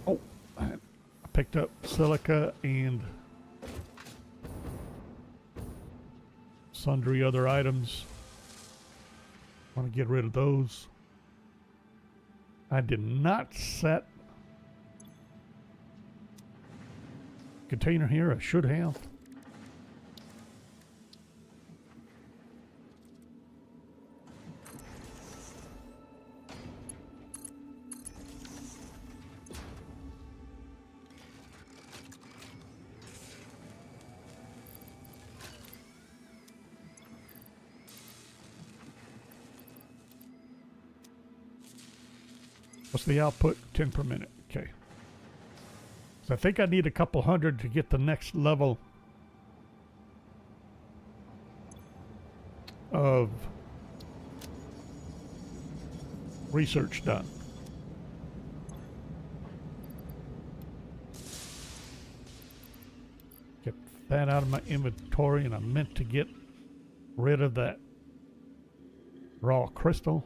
Oh, I picked up silica and sundry other items. Want to get rid of those. I did not set container here. I should have. What's the output? 10 per minute. Okay. So I think I need a couple hundred to get the next level of research done. Get that out of my inventory, and I meant to get rid of that raw crystal.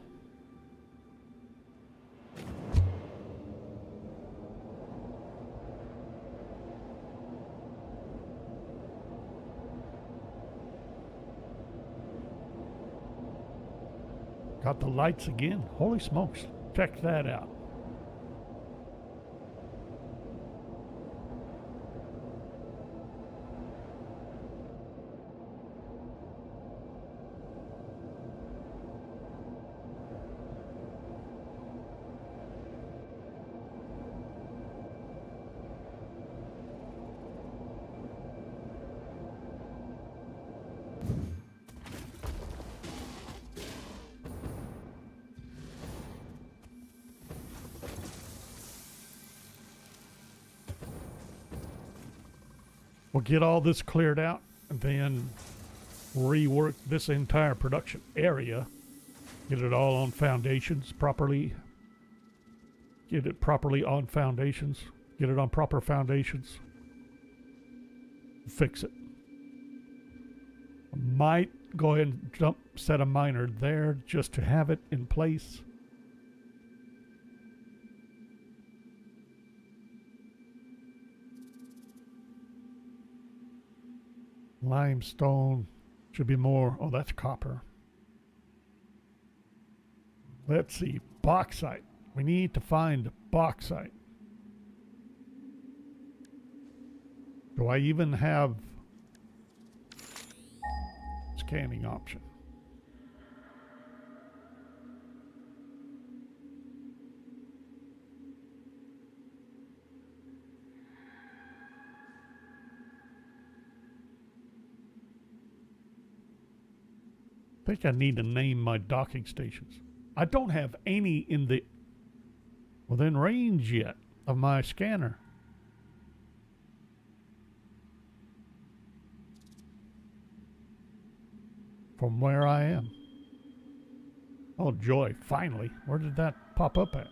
Got the lights again. Holy smokes. Check that out. We'll get all this cleared out and then rework this entire production area. Get it all on foundations properly. Get it properly on foundations. Get it on proper foundations. Fix it. I might go ahead and set a miner there just to have it in place. Limestone should be more. Oh, that's copper. Let's see. Bauxite. We need to find bauxite. Do I even have scanning option? I think I need to name my docking stations. I don't have any in the within range yet of my scanner. From where I am. Oh joy, finally. Where did that pop up at?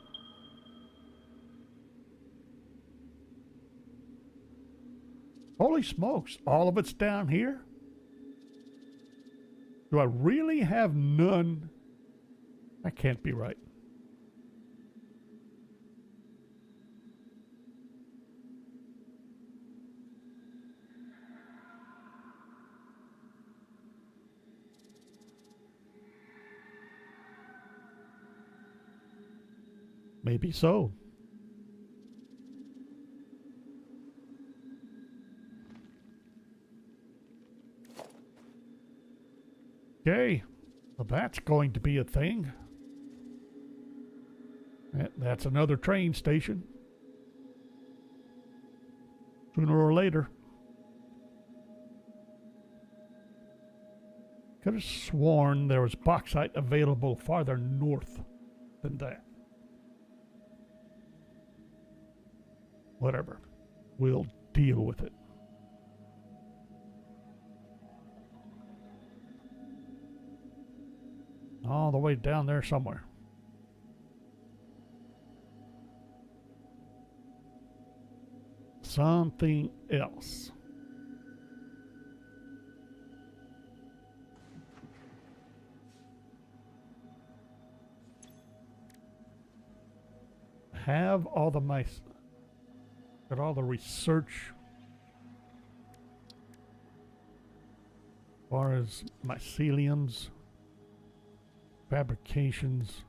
Holy smokes, all of it's down here? Do I really have none? That can't be right. Maybe so. Okay, well that's going to be a thing. That's another train station. Sooner or later. Could have sworn there was bauxite available farther north than that. Whatever. We'll deal with it. All the way down there somewhere. Something else. Have all the mice. Got all the research. As far as myceliums. Fabrications.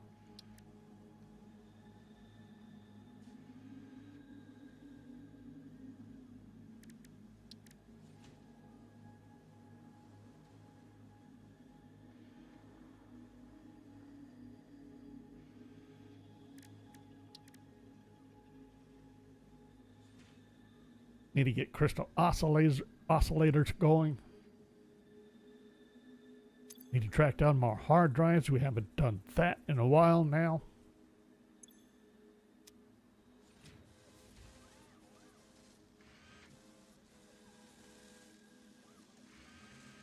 Need to get crystal oscillators going. Need to track down more hard drives. We haven't done that in a while now.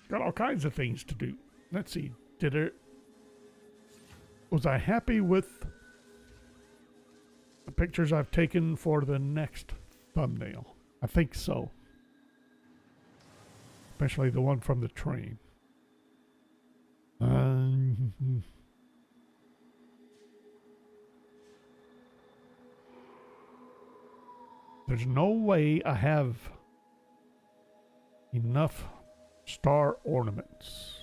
Got all kinds of things to do. Let's see. Was I happy with the pictures I've taken for the next thumbnail? I think so. Especially the one from the train. There's no way I have enough star ornaments.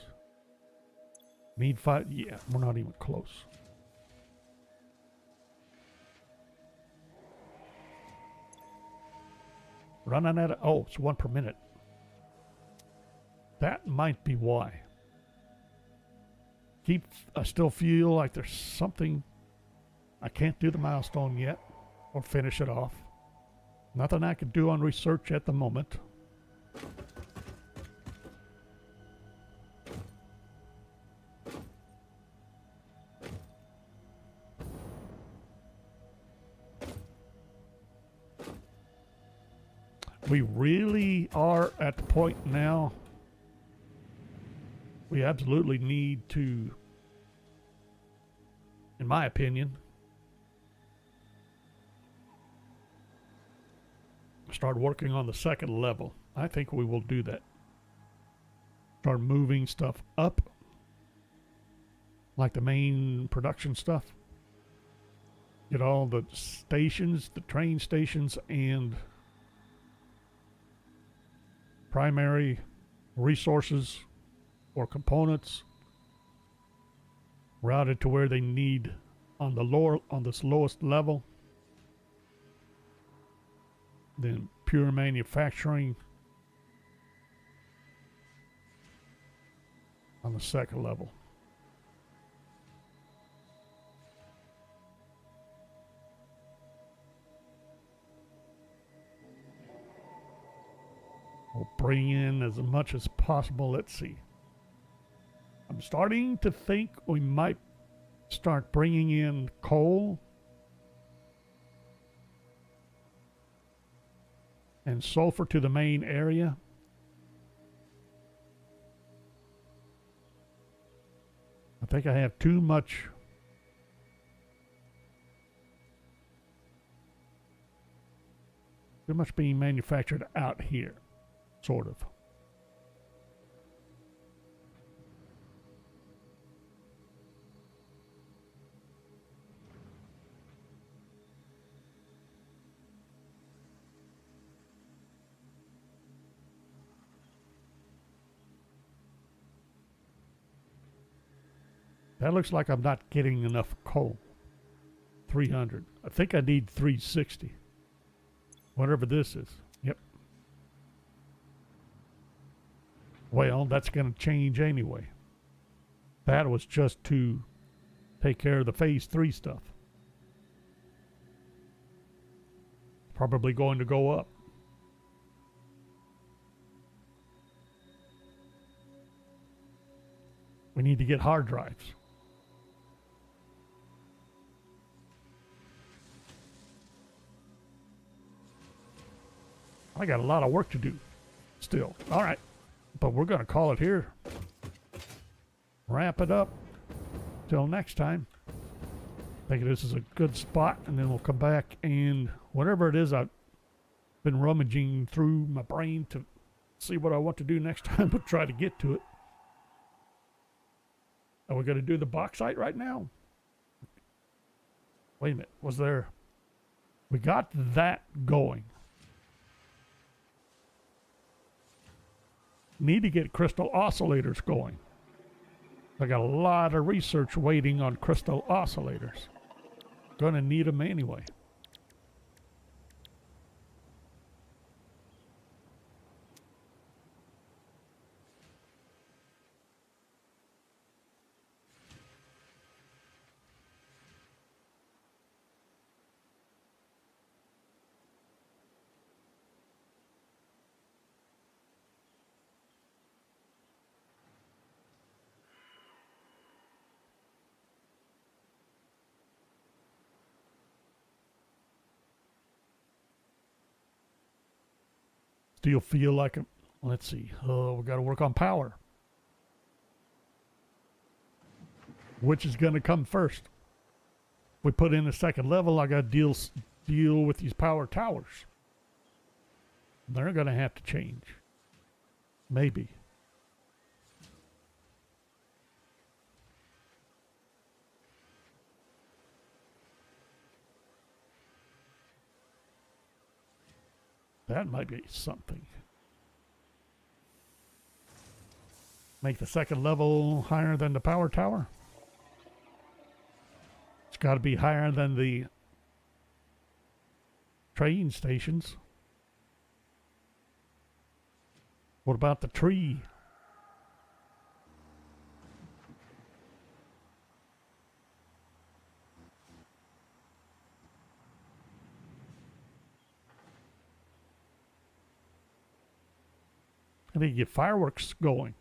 Need 5. Yeah, we're not even close. Running out of... Oh, it's 1 per minute. That might be why. I still feel like there's something... I can't do the milestone yet. Or finish it off. Nothing I can do on research at the moment. We really are at the point now. We absolutely need to, in my opinion, start working on the second level. I think we will do that. Start moving stuff up, like the main production stuff. Get all the stations, the train stations, and primary resources or components routed to where they need on this lowest level. Then pure manufacturing on the second level. We'll bring in as much as possible. Let's see. I'm starting to think we might start bringing in coal and sulfur to the main area. I think I have too much being manufactured out here, sort of. That looks like I'm not getting enough coal. 300. I think I need 360. Whatever this is. Yep. Well, that's going to change anyway. That was just to take care of the phase 3 stuff. Probably going to go up. We need to get hard drives. I got a lot of work to do still. All right. But we're going to call it here. Wrap it up. Till next time. I think this is a good spot, and then we'll come back and whatever it is I've been rummaging through my brain to see what I want to do next time, but try to get to it. Are we going to do the bauxite right now? Wait a minute. Was there... We got that going. Need to get crystal oscillators going. I got a lot of research waiting on crystal oscillators. Gonna need them anyway. Still feel like let's see. We got to work on power. Which is going to come first? We put in a second level. I got to deal with these power towers. They're going to have to change. Maybe. That might be something. Make the second level higher than the power tower. It's got to be higher than the train stations. What about the tree? I need to get fireworks going.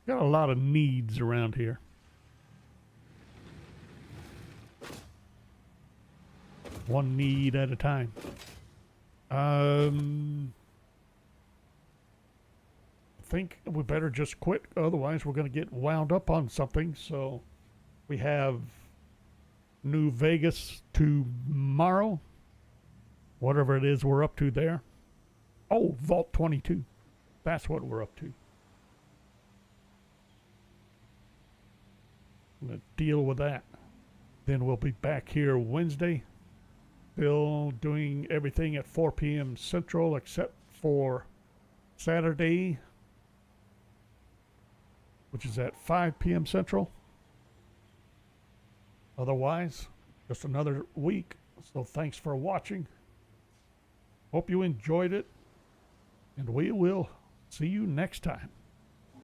Got a lot of needs around here. One need at a time. I think we better just quit. Otherwise, we're going to get wound up on something. So we have New Vegas tomorrow. Whatever it is we're up to there. Oh, Vault 22. That's what we're up to. I'm going to deal with that. Then we'll be back here Wednesday. Still doing everything at 4 p.m. Central except for Saturday, which is at 5 p.m. Central. Otherwise, just another week. So thanks for watching. Hope you enjoyed it. And we will see you next time.